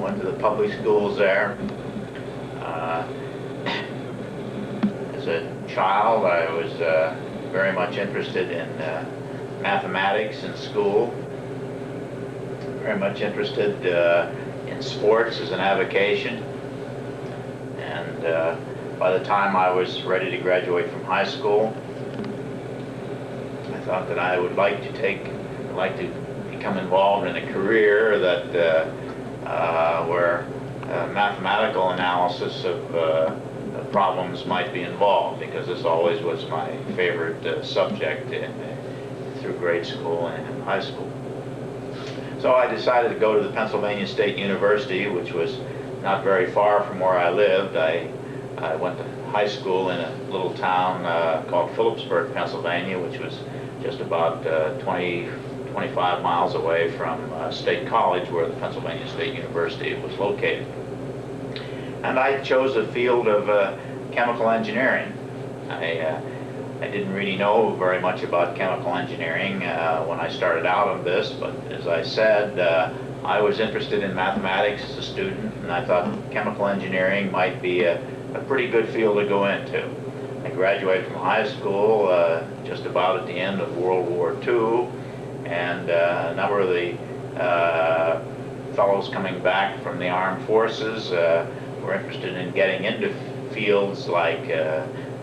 went to the public schools there. As a child, I was very much interested in mathematics in school, very much interested in sports as an avocation, and by the time I was ready to graduate from high school, I thought that I would like to become involved in a career that where mathematical analysis of problems might be involved, because this always was my favorite subject through grade school and high school. So I decided to go to the Pennsylvania State University, which was not very far from where I lived. I went to high school in a little town called Phillipsburg, Pennsylvania, which was just about 25 miles away from State College, where the Pennsylvania State University was located. And I chose the field of chemical engineering. I didn't really know very much about chemical engineering when I started out on this, but as I said, I was interested in mathematics as a student, and I thought chemical engineering might be a pretty good field to go into. I graduated from high school just about at the end of World War II, and a number of the fellows coming back from the armed forces were interested in getting into fields like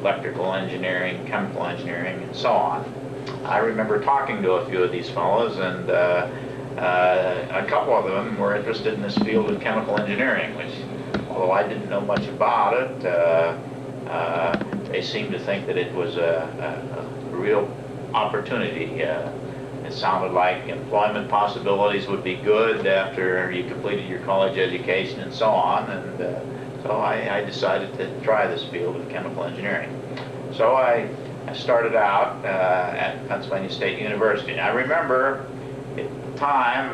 electrical engineering, chemical engineering, and so on. I remember talking to a few of these fellows, and a couple of them were interested in this field of chemical engineering, which, although I didn't know much about it, they seemed to think that it was a real opportunity. It sounded like employment possibilities would be good after you completed your college education and so on, and so I decided to try this field of chemical engineering. So I started out at Pennsylvania State University. And I remember at the time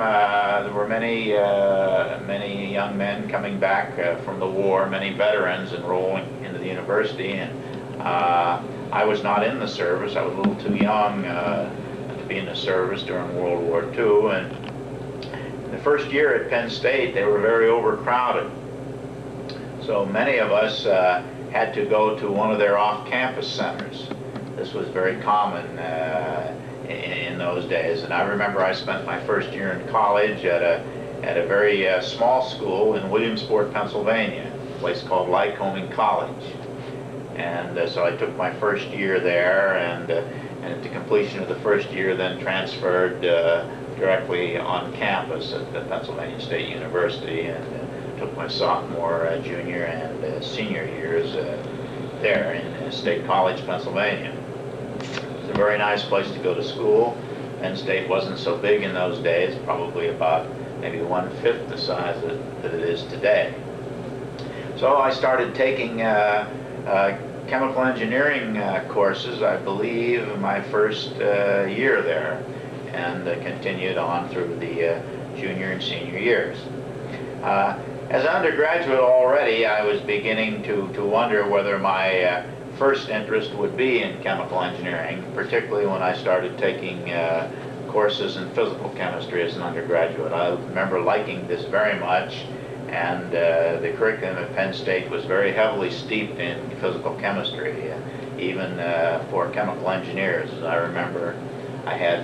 there were many young men coming back from the war, many veterans enrolling into the university, and I was not in the service. I was a little too young to be in the service during World War II, and in the first year at Penn State they were very overcrowded. So many of us had to go to one of their off-campus centers. This was very common in those days, and I remember I spent my first year in college at a very small school in Williamsport, Pennsylvania, a place called Lycoming College. And so I took my first year there, and at the completion of the first year then transferred directly on campus at the Pennsylvania State University, and took my sophomore, junior, and senior years there in State College, Pennsylvania. It was a very nice place to go to school. Penn State wasn't so big in those days, probably about maybe 1/5 the size that it is today. So I started taking chemical engineering courses, I believe, my first year there, and continued on through the junior and senior years. As an undergraduate already, I was beginning to wonder whether my first interest would be in chemical engineering, particularly when I started taking courses in physical chemistry as an undergraduate. I remember liking this very much, and the curriculum at Penn State was very heavily steeped in physical chemistry, even for chemical engineers. I remember I had,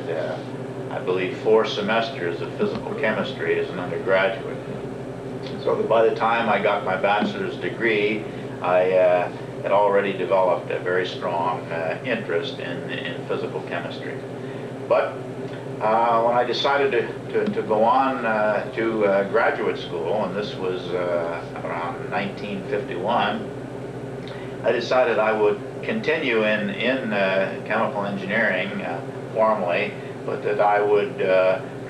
I believe, 4 semesters of physical chemistry as an undergraduate. So that by the time I got my bachelor's degree, I had already developed a very strong interest in physical chemistry. But when I decided to go on to graduate school, and this was around 1951, I decided I would continue in chemical engineering formally, but that I would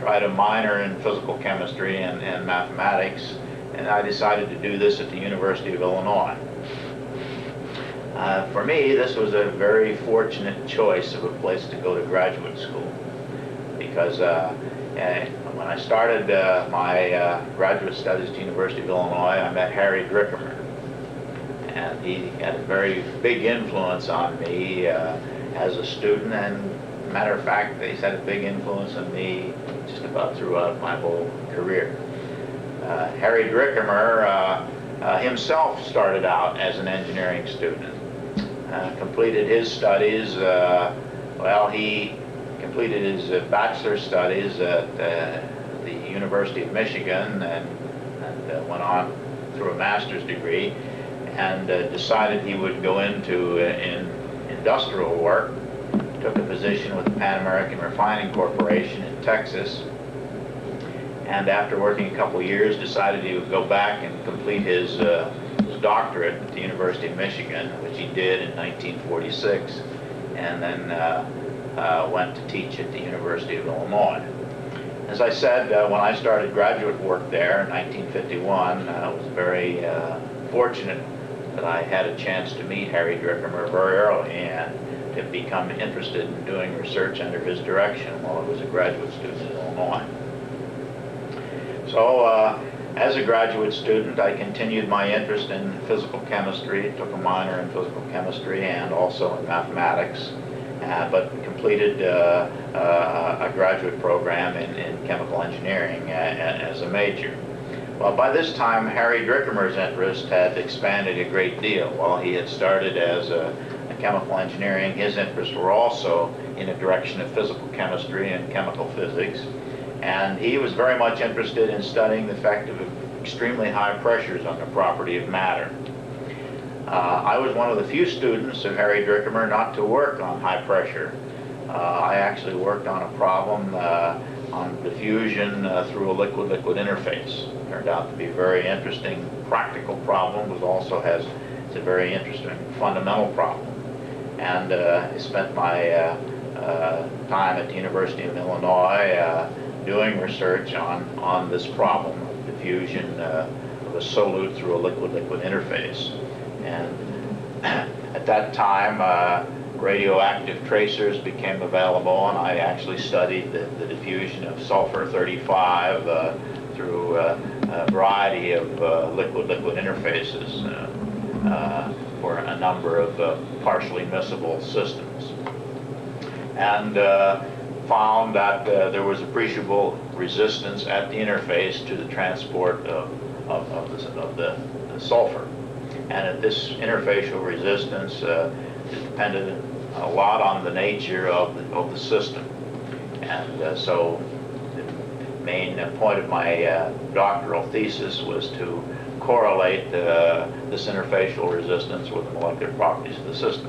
try to minor in physical chemistry and mathematics, and I decided to do this at the University of Illinois. For me, this was a very fortunate choice of a place to go to graduate school, because when I started my graduate studies at the University of Illinois, I met Harry Drickemer, and he had a very big influence on me as a student, and matter of fact, he's had a big influence on me just about throughout my whole career. Harry Drickemer himself started out as an engineering student. Completed his studies, he completed his bachelor's studies at the University of Michigan and went on through a master's degree, and decided he would go into industrial work. Took a position with the Pan American Refining Corporation in Texas, and after working a couple years decided he would go back and complete his doctorate at the University of Michigan, which he did in 1946, and then went to teach at the University of Illinois. As I said, when I started graduate work there in 1951, I was very fortunate that I had a chance to meet Harry Drickemer very early and to become interested in doing research under his direction while I was a graduate student in Illinois. So as a graduate student, I continued my interest in physical chemistry, took a minor in physical chemistry and also in mathematics, but completed a graduate program in chemical engineering as a major. Well, by this time, Harry Drickemer's interest had expanded a great deal. While he had started as a chemical engineering, his interests were also in a direction of physical chemistry and chemical physics. And he was very much interested in studying the effect of extremely high pressures on the property of matter. I was one of the few students of Harry Drickemer not to work on high pressure. I actually worked on a problem on diffusion through a liquid-liquid interface. Turned out to be a very interesting practical problem, but also it's a very interesting fundamental problem. And I spent my time at the University of Illinois doing research on this problem of diffusion of a solute through a liquid-liquid interface. And at that time, radioactive tracers became available, and I actually studied the diffusion of sulfur-35 through a variety of liquid-liquid interfaces for a number of partially miscible systems. And found that there was appreciable resistance at the interface to the transport of the sulfur. And at this interfacial resistance, it depended a lot on the nature of the system. And so the main point of my doctoral thesis was to correlate this interfacial resistance with the molecular properties of the system.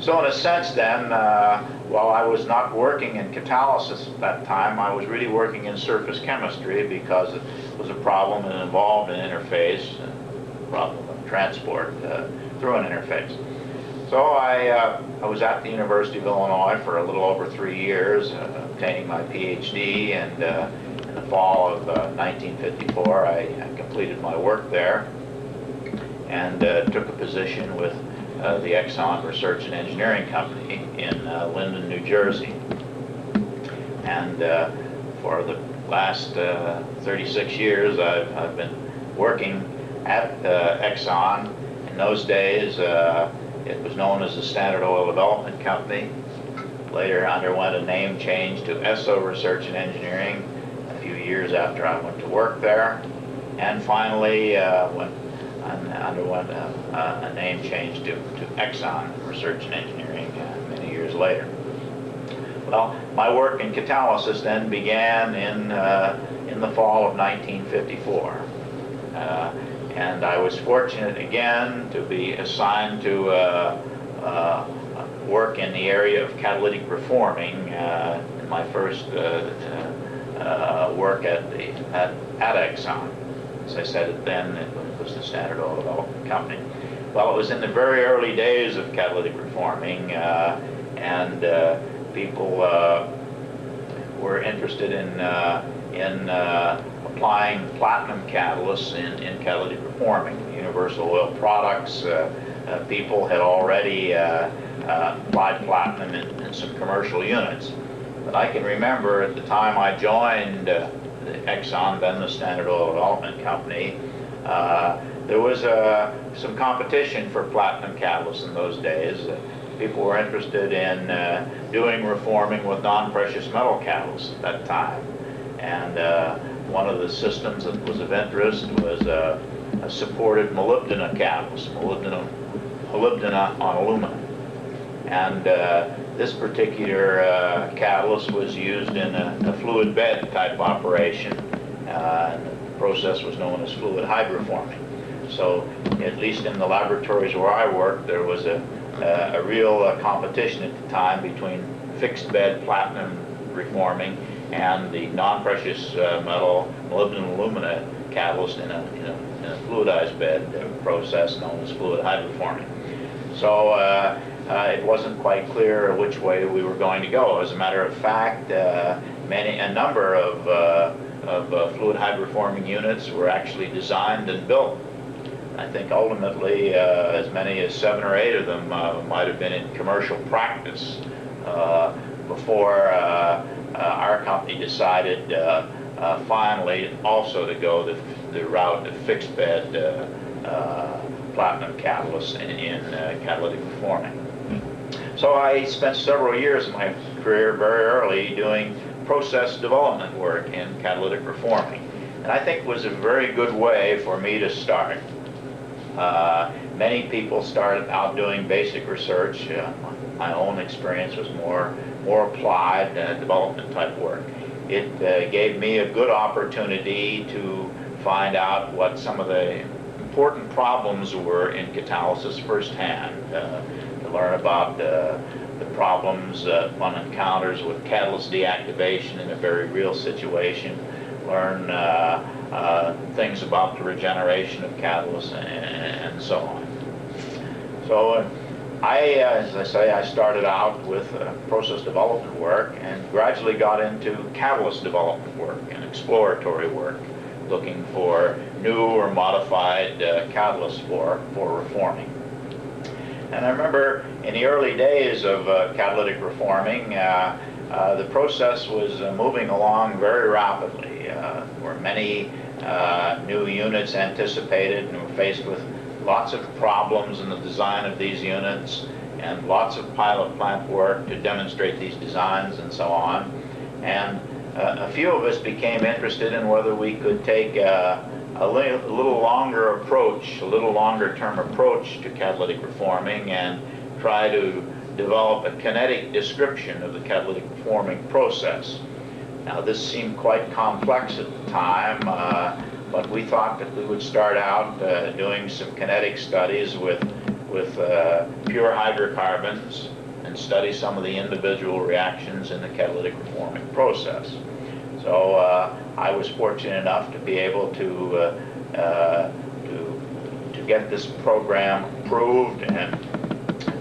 So in a sense then, while I was not working in catalysis at that time, I was really working in surface chemistry because it was a problem that involved an interface, a problem of transport through an interface. So I was at the University of Illinois for a little over 3 years, obtaining my PhD, and in the fall of 1954 I completed my work there and took a position with the Exxon Research and Engineering Company in Linden, New Jersey. And for the last 36 years I've been working at Exxon. In those days it was known as the Standard Oil Development Company. Later underwent a name change to Esso Research and Engineering a few years after I went to work there. And finally underwent a name change to Exxon Research and Engineering many years later. Well, my work in catalysis then began in the fall of 1954. And I was fortunate again to be assigned to work in the area of catalytic reforming in my first work at Exxon. As I said then, it was the Standard Oil Development Company. Well, it was in the very early days of catalytic reforming, and people were interested in applying platinum catalysts in catalytic reforming. Universal Oil Products, people had already applied platinum in some commercial units. But I can remember at the time I joined Exxon, then the Standard Oil Development Company, there was some competition for platinum catalysts in those days. People were interested in doing reforming with non-precious metal catalysts at that time. And one of the systems that was of interest was a supported molybdenum catalyst, molybdenum on aluminum. And this particular catalyst was used in a fluid bed type operation. And the process was known as fluid hydroforming. So at least in the laboratories where I worked, there was a real competition at the time between fixed bed platinum reforming and the non-precious metal molybdenum alumina catalyst in a fluidized bed process known as fluid hydroforming. So it wasn't quite clear which way we were going to go. As a matter of fact, a number of fluid hydroforming units were actually designed and built. I think ultimately as many as 7 or 8 of them might have been in commercial practice before our company decided finally also to go the route of fixed bed platinum catalysts in catalytic reforming. So I spent several years of my career very early doing process development work in catalytic reforming. And I think it was a very good way for me to start. Many people started out doing basic research. My own experience was more applied development type work. It gave me a good opportunity to find out what some of the important problems were in catalysis firsthand, to learn about the problems one encounters with catalyst deactivation in a very real situation, learn things about the regeneration of catalysts and so on. So as I say, I started out with process development work and gradually got into catalyst development work and exploratory work, looking for new or modified catalysts for reforming. And I remember in the early days of catalytic reforming, the process was moving along very rapidly. There were many new units anticipated, and were faced with lots of problems in the design of these units and lots of pilot plant work to demonstrate these designs and so on. And a few of us became interested in whether we could take a little longer approach, a little longer term approach to catalytic reforming and try to develop a kinetic description of the catalytic reforming process. Now this seemed quite complex at the time, but we thought that we would start out doing some kinetic studies with pure hydrocarbons and study some of the individual reactions in the catalytic reforming process. So I was fortunate enough to be able to get this program approved and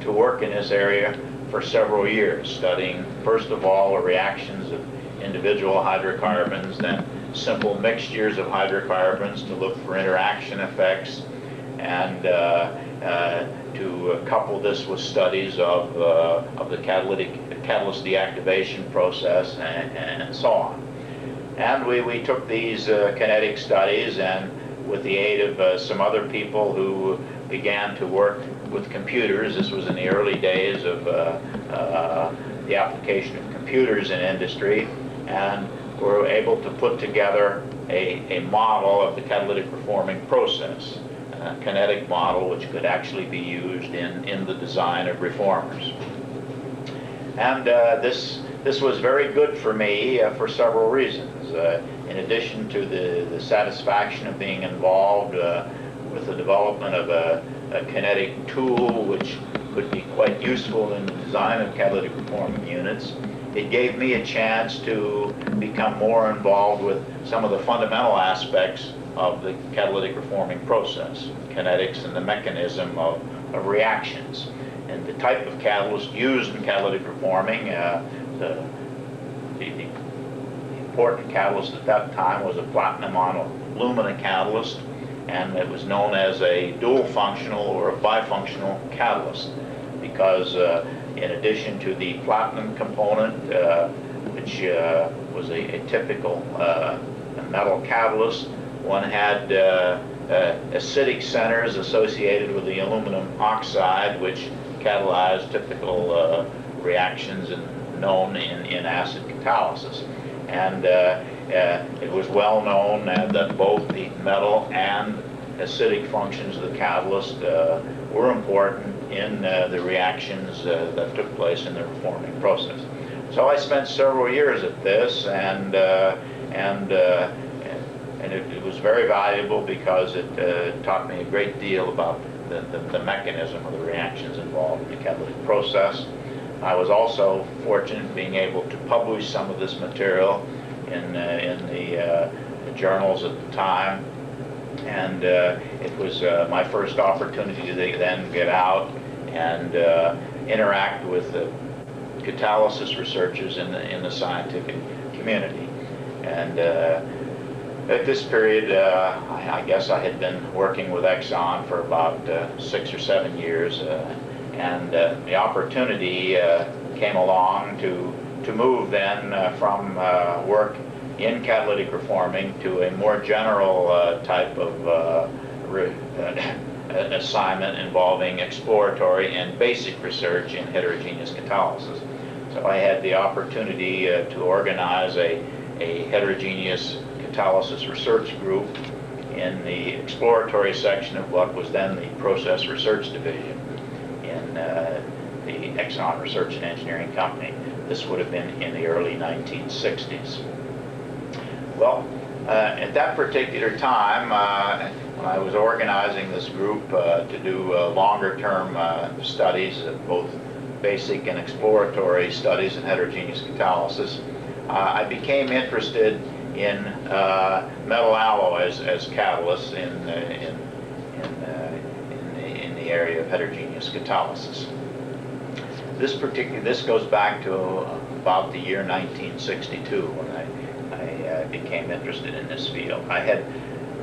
to work in this area for several years, studying first of all the reactions of individual hydrocarbons, then simple mixtures of hydrocarbons to look for interaction effects, and to couple this with studies of the catalyst deactivation process and so on. And we took these kinetic studies, and with the aid of some other people who began to work with computers, this was in the early days of the application of computers in industry, and were able to put together a model of the catalytic reforming process, a kinetic model which could actually be used in the design of reformers. And this was very good for me for several reasons. In addition to the satisfaction of being involved with the development of a kinetic tool which could be quite useful in the design of catalytic reforming units, it gave me a chance to become more involved with some of the fundamental aspects of the catalytic reforming process, kinetics and the mechanism of reactions. And the type of catalyst used in catalytic reforming, the important catalyst at that time was a platinum on alumina catalyst, and it was known as a dual functional or a bifunctional catalyst because in addition to the platinum component, which was a typical metal catalyst, one had acidic centers associated with the aluminum oxide, which catalyzed typical reactions known in acid catalysis. And It was well known that both the metal and acidic functions of the catalyst were important in the reactions that took place in the reforming process. So I spent several years at this, and it was very valuable because it taught me a great deal about the mechanism of the reactions involved in the catalytic process. I was also fortunate in being able to publish some of this material in the journals at the time, and it was my first opportunity to then get out and interact with the catalysis researchers in the scientific community. And at this period, I guess I had been working with Exxon for about 6 or 7 years, and the opportunity came along to move then from work in catalytic reforming to a more general type of assignment involving exploratory and basic research in heterogeneous catalysis. So I had the opportunity to organize a heterogeneous catalysis research group in the exploratory section of what was then the Process Research Division in the Exxon Research and Engineering Company. This would have been in the early 1960s. Well, at that particular time, when I was organizing this group to do longer-term studies, both basic and exploratory studies in heterogeneous catalysis, I became interested in metal alloys as catalysts in the area of heterogeneous catalysis. This goes back to about the year 1962 when I became interested in this field. I had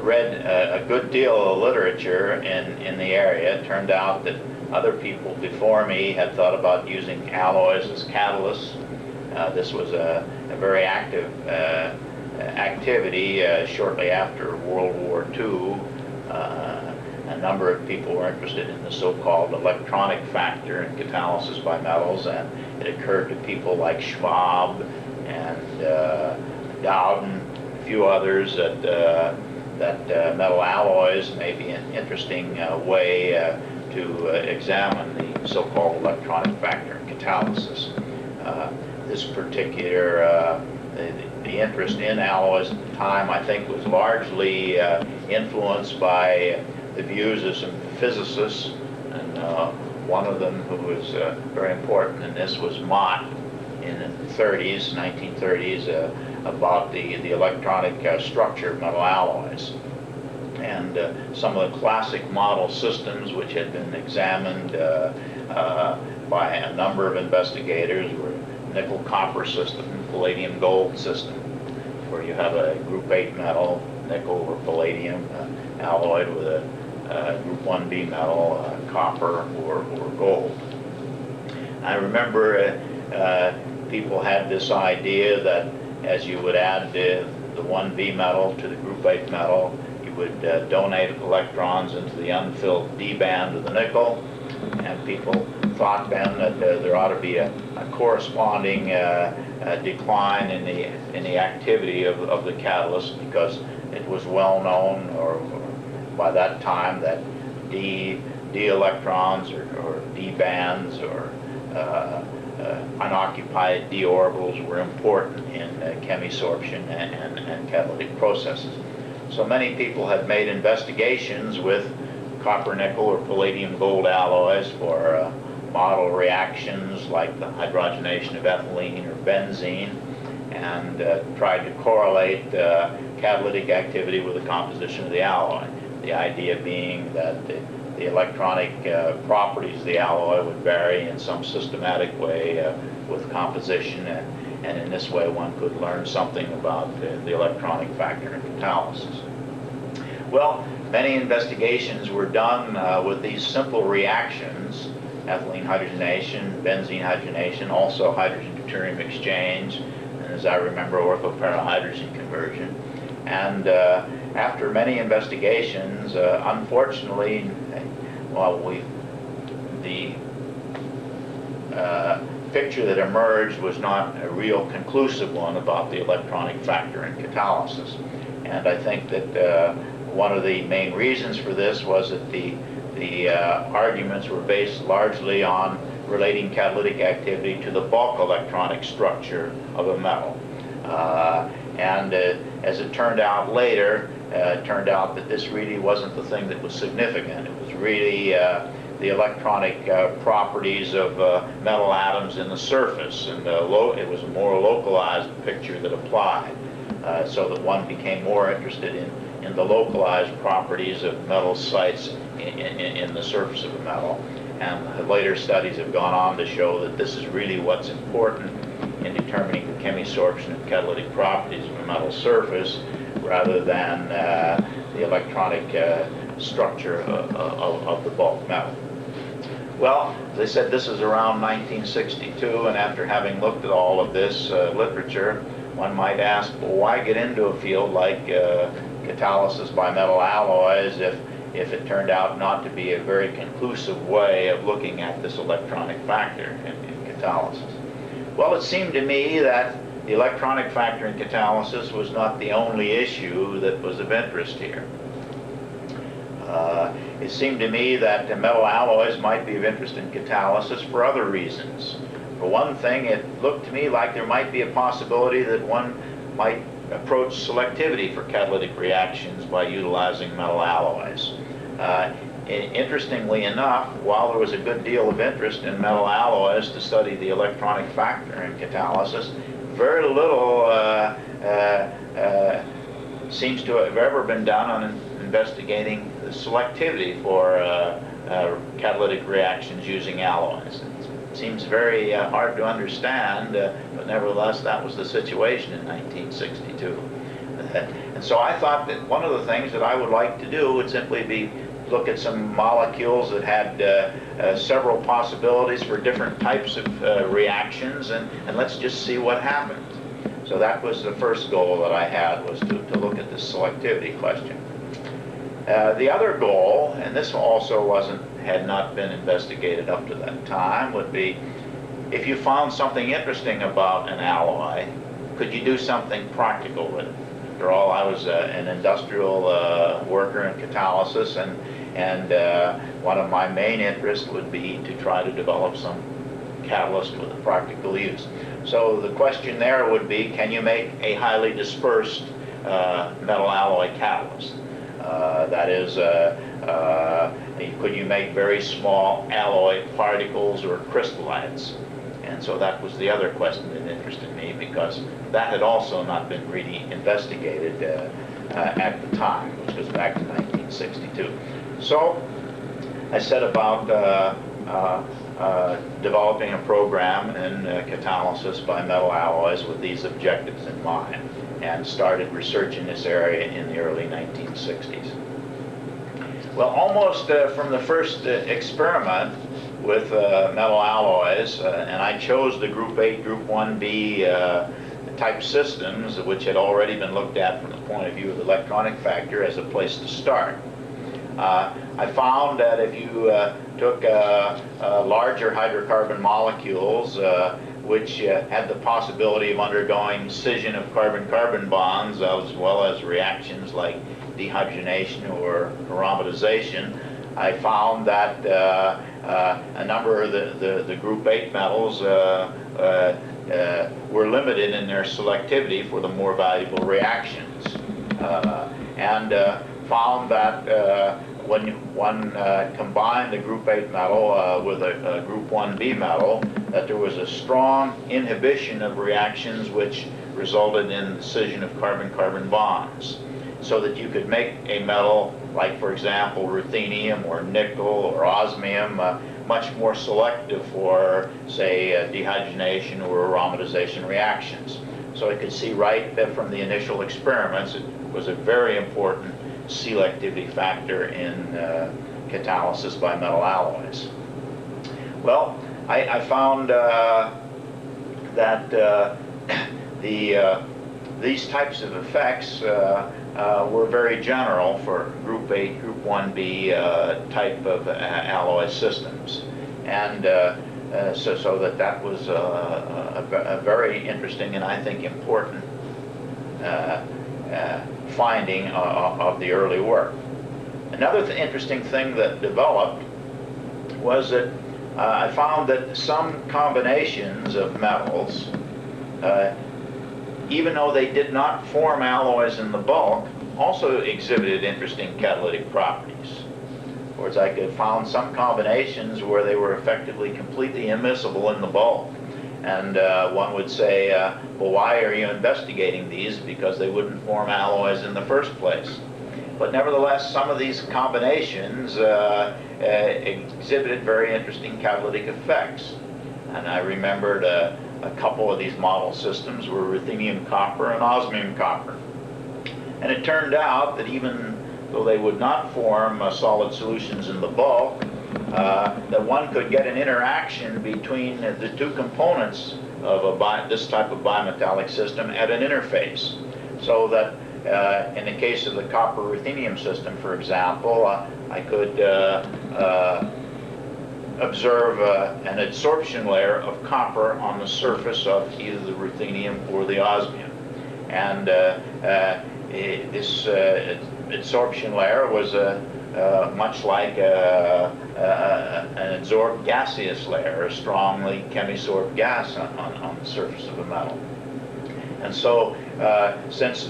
read a good deal of literature in the area. It turned out that other people before me had thought about using alloys as catalysts. This was a very active activity shortly after World War II. A number of people were interested in the so-called electronic factor in catalysis by metals, and it occurred to people like Schwab and Dowden, a few others, that metal alloys may be an interesting way to examine the so-called electronic factor in catalysis. This particular the interest in alloys at the time, I think, was largely influenced by the views of some physicists, and one of them who was very important in this was Mott in the 1930s, about the electronic structure of metal alloys. And some of the classic model systems which had been examined by a number of investigators were nickel-copper system, palladium-gold system, where you have a group 8 metal, nickel or palladium, alloyed with a group 1b metal, copper or gold. I remember people had this idea that as you would add the 1b metal to the group 8 metal, you would donate electrons into the unfilled D band of the nickel, and people thought then that there ought to be a corresponding decline in the activity of the catalyst, because it was well known, or by that time, that D electrons or D bands or unoccupied D orbitals were important in chemisorption and catalytic processes. So many people had made investigations with copper nickel or palladium gold alloys for model reactions like the hydrogenation of ethylene or benzene, and tried to correlate catalytic activity with the composition of the alloy. The idea being that the electronic properties of the alloy would vary in some systematic way with composition, and in this way one could learn something about the electronic factor in catalysis. Well, many investigations were done with these simple reactions: ethylene hydrogenation, benzene hydrogenation, also hydrogen-deuterium exchange, and as I remember, orthoparahydrogen conversion. And after many investigations, unfortunately, well, the picture that emerged was not a real conclusive one about the electronic factor in catalysis. And I think that one of the main reasons for this was that the arguments were based largely on relating catalytic activity to the bulk electronic structure of a metal. As it turned out later, it turned out that this really wasn't the thing that was significant. It was really the electronic properties of metal atoms in the surface, and it was a more localized picture that applied, so that one became more interested in the localized properties of metal sites in the surface of a metal. And later studies have gone on to show that this is really what's important in determining the chemisorption and catalytic properties of a metal surface, rather than the electronic structure of the bulk metal. Well, as I said, this is around 1962, and after having looked at all of this literature, one might ask, well, why get into a field like catalysis by metal alloys if it turned out not to be a very conclusive way of looking at this electronic factor in catalysis? Well, it seemed to me that the electronic factor in catalysis was not the only issue that was of interest here. It seemed to me that the metal alloys might be of interest in catalysis for other reasons. For one thing, it looked to me like there might be a possibility that one might approach selectivity for catalytic reactions by utilizing metal alloys. Interestingly enough, while there was a good deal of interest in metal alloys to study the electronic factor in catalysis, very little seems to have ever been done on investigating the selectivity for catalytic reactions using alloys. It seems very hard to understand, but nevertheless that was the situation in 1962. And so I thought that one of the things that I would like to do would simply be look at some molecules that had several possibilities for different types of reactions, and let's just see what happened. So that was the first goal that I had, was to look at the selectivity question. The other goal, and this also had not been investigated up to that time, would be if you found something interesting about an alloy, could you do something practical with it? After all, I was an industrial worker in catalysis, and one of my main interests would be to try to develop some catalyst with a practical use. So the question there would be, can you make a highly dispersed metal alloy catalyst? That is, could you make very small alloy particles or crystallites? And so that was the other question that interested me, because that had also not been really investigated at the time, which was back in 1962. So I set about developing a program in catalysis by metal alloys with these objectives in mind, and started research in this area in the early 1960s. Well, almost from the first experiment with metal alloys, and I chose the Group 8, Group 1B type systems, which had already been looked at from the point of view of the electronic factor, as a place to start. I found that if you took larger hydrocarbon molecules, which had the possibility of undergoing scission of carbon-carbon bonds, as well as reactions like dehydrogenation or aromatization, I found that a number of the Group 8 metals were limited in their selectivity for the more valuable reactions, and found that when one combined the Group 8 metal with a Group 1B metal, that there was a strong inhibition of reactions which resulted in scission of carbon-carbon bonds, so that you could make a metal like, for example, ruthenium or nickel or osmium much more selective for, say, dehydrogenation or aromatization reactions. So I could see right from the initial experiments it was a very important selectivity factor in catalysis by metal alloys. Well, I found that these types of effects were very general for Group 8, Group 1B type of alloy systems. And so that was a very interesting and I think important finding of the early work. Another interesting thing that developed was that I found that some combinations of metals, even though they did not form alloys in the bulk, also exhibited interesting catalytic properties. In other words, I could found some combinations where they were effectively completely immiscible in the bulk. And one would say, well, why are you investigating these? Because they wouldn't form alloys in the first place. But nevertheless, some of these combinations exhibited very interesting catalytic effects. And I remembered a couple of these model systems were ruthenium copper and osmium copper. And it turned out that even though they would not form solid solutions in the bulk, that one could get an interaction between the two components of this type of bimetallic system at an interface. So that in the case of the copper ruthenium system, for example, I could observe an adsorption layer of copper on the surface of either the ruthenium or the osmium. And this adsorption layer was much like an adsorbed gaseous layer, a strongly chemisorbed gas on the surface of a metal. And so, since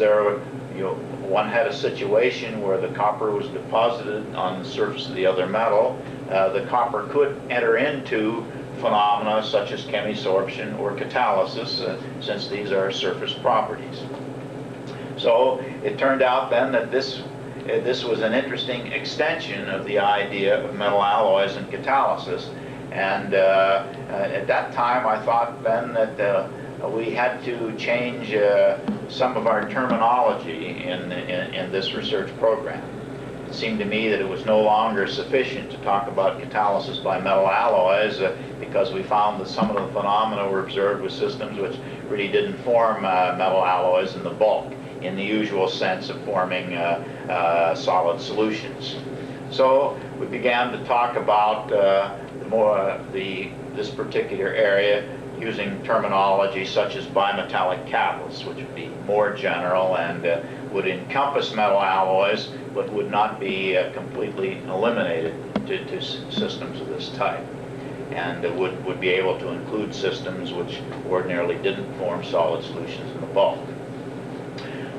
one had a situation where the copper was deposited on the surface of the other metal, the copper could enter into phenomena such as chemisorption or catalysis, since these are surface properties. So it turned out then that this was an interesting extension of the idea of metal alloys and catalysis. And at that time I thought then that we had to change some of our terminology in this research program. It seemed to me that it was no longer sufficient to talk about catalysis by metal alloys because we found that some of the phenomena were observed with systems which really didn't form metal alloys in the bulk in the usual sense of forming solid solutions. So we began to talk about this particular area using terminology such as bimetallic catalysts, which would be more general and would encompass metal alloys, but would not be completely eliminated to systems of this type, and would be able to include systems which ordinarily didn't form solid solutions in the bulk.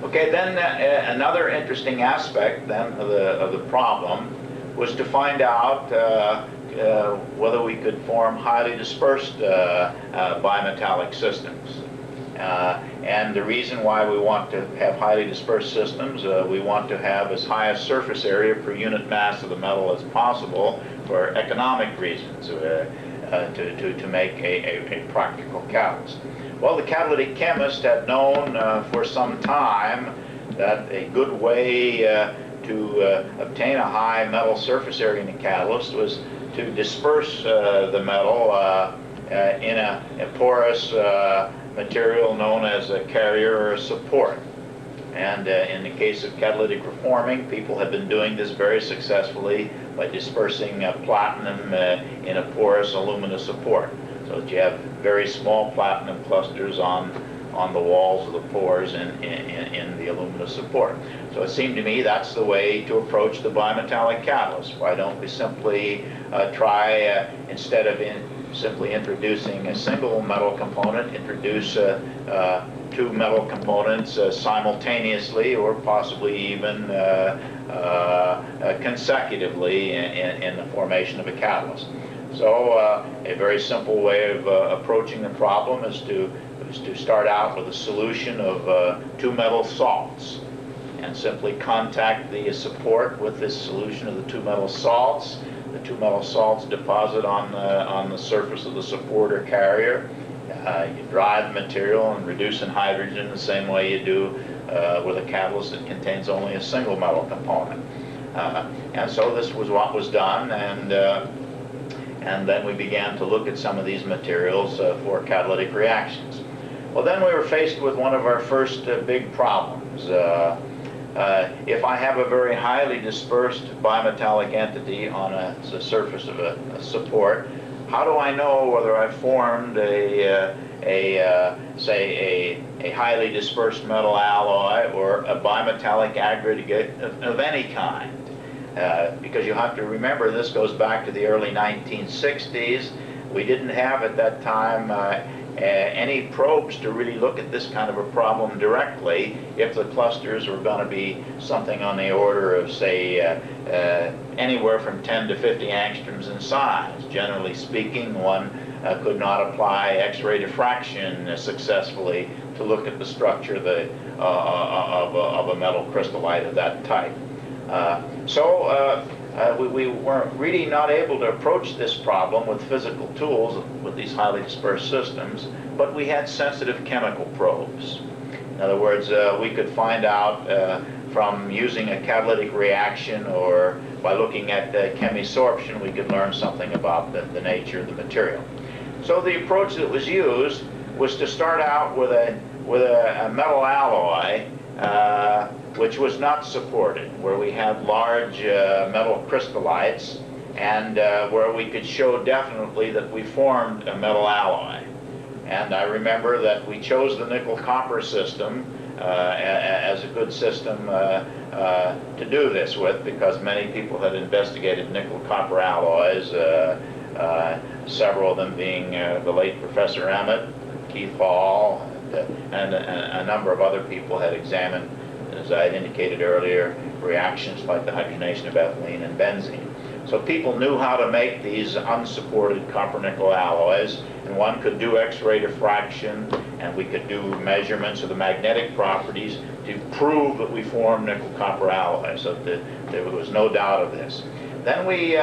Okay, then another interesting aspect then of the problem was to find out whether we could form highly dispersed bimetallic systems. And the reason why we want to have highly dispersed systems, we want to have as high a surface area per unit mass of the metal as possible for economic reasons, to make a practical catalyst. Well, the catalytic chemists had known for some time that a good way to obtain a high metal surface area in a catalyst was to disperse the metal in a porous material known as a carrier or a support. And in the case of catalytic reforming, people have been doing this very successfully by dispersing platinum in a porous alumina support, so that you have very small platinum clusters on the walls of the pores in the alumina support. So it seemed to me that's the way to approach the bimetallic catalyst. Why don't we simply try, instead of simply introducing a single metal component, introduce two metal components simultaneously, or possibly even consecutively in the formation of a catalyst. So a very simple way of approaching the problem is to start out with a solution of two metal salts, and simply contact the support with this solution of the two metal salts. The two metal salts deposit on the surface of the support or carrier. You dry the material and reduce in hydrogen the same way you do with a catalyst that contains only a single metal component. And so this was what was done, and then we began to look at some of these materials for catalytic reactions. Well, then we were faced with one of our first big problems. If I have a very highly dispersed bimetallic entity on the surface of a support, how do I know whether I formed say a highly dispersed metal alloy or a bimetallic aggregate of any kind? Because you have to remember, this goes back to the early 1960s. We didn't have at that time any probes to really look at this kind of a problem directly if the clusters were going to be something on the order of, say, anywhere from 10 to 50 angstroms in size. Generally speaking, one could not apply X-ray diffraction successfully to look at the structure of a metal crystallite of that type. We were really not able to approach this problem with physical tools with these highly dispersed systems, but we had sensitive chemical probes. In other words, we could find out from using a catalytic reaction or by looking at chemisorption, we could learn something about the nature of the material. So the approach that was used was to start out with a metal alloy which was not supported, where we had large metal crystallites and where we could show definitely that we formed a metal alloy. And I remember that we chose the nickel-copper system as a good system to do this with, because many people had investigated nickel-copper alloys, several of them being the late Professor Emmett, Keith Hall, and a number of other people had examined, as I had indicated earlier, reactions like the hydrogenation of ethylene and benzene. So people knew how to make these unsupported copper-nickel alloys, and one could do X-ray diffraction, and we could do measurements of the magnetic properties to prove that we formed nickel-copper alloys, so that there was no doubt of this. Then we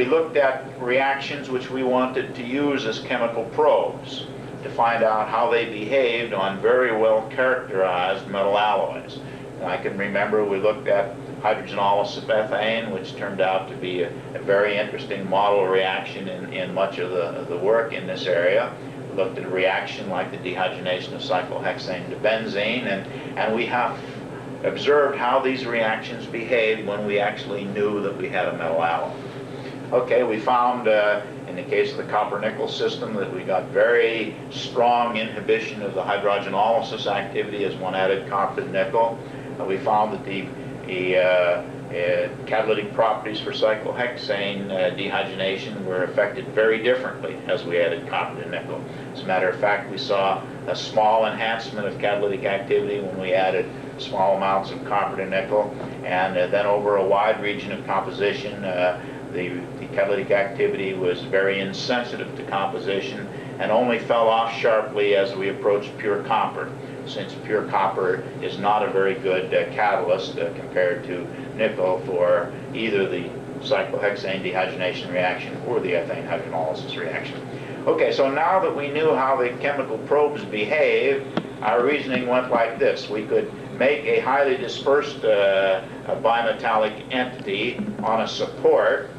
looked at reactions which we wanted to use as chemical probes to find out how they behaved on very well characterized metal alloys. And I can remember we looked at hydrogenolysis of ethane, which turned out to be a very interesting model reaction in much of the work in this area. We looked at a reaction like the dehydrogenation of cyclohexane to benzene, and we have observed how these reactions behaved when we actually knew that we had a metal alloy. Okay, we found in the case of the copper-nickel system that we got very strong inhibition of the hydrogenolysis activity as one added copper to nickel. We found that the catalytic properties for cyclohexane dehydrogenation were affected very differently as we added copper to nickel. As a matter of fact, we saw a small enhancement of catalytic activity when we added small amounts of copper to nickel, and then over a wide region of composition, the catalytic activity was very insensitive to composition and only fell off sharply as we approached pure copper, since pure copper is not a very good catalyst compared to nickel for either the cyclohexane dehydrogenation reaction or the ethane hydrolysis reaction. Okay, so now that we knew how the chemical probes behave, our reasoning went like this. We could make a highly dispersed bimetallic entity on a support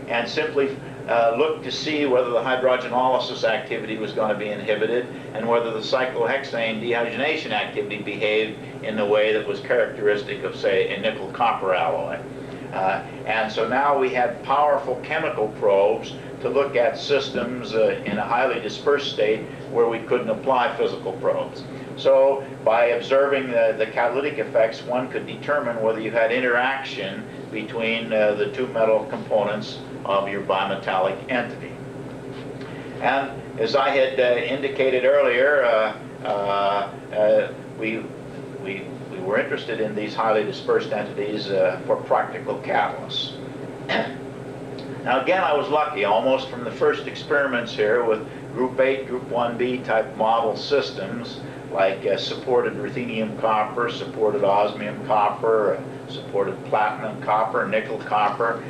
and simply look to see whether the hydrogenolysis activity was going to be inhibited and whether the cyclohexane dehydrogenation activity behaved in the way that was characteristic of, say, a nickel-copper alloy. And so now we had powerful chemical probes to look at systems in a highly dispersed state where we couldn't apply physical probes. So by observing the catalytic effects, one could determine whether you had interaction between the two metal components of your bimetallic entity. And as I had indicated earlier, we were interested in these highly dispersed entities for practical catalysts. Now again, I was lucky almost from the first experiments here with Group 8, Group 1b type model systems like supported ruthenium copper, supported osmium copper, supported platinum copper, nickel copper,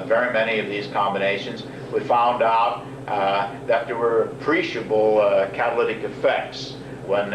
very many of these combinations. We found out that there were appreciable catalytic effects when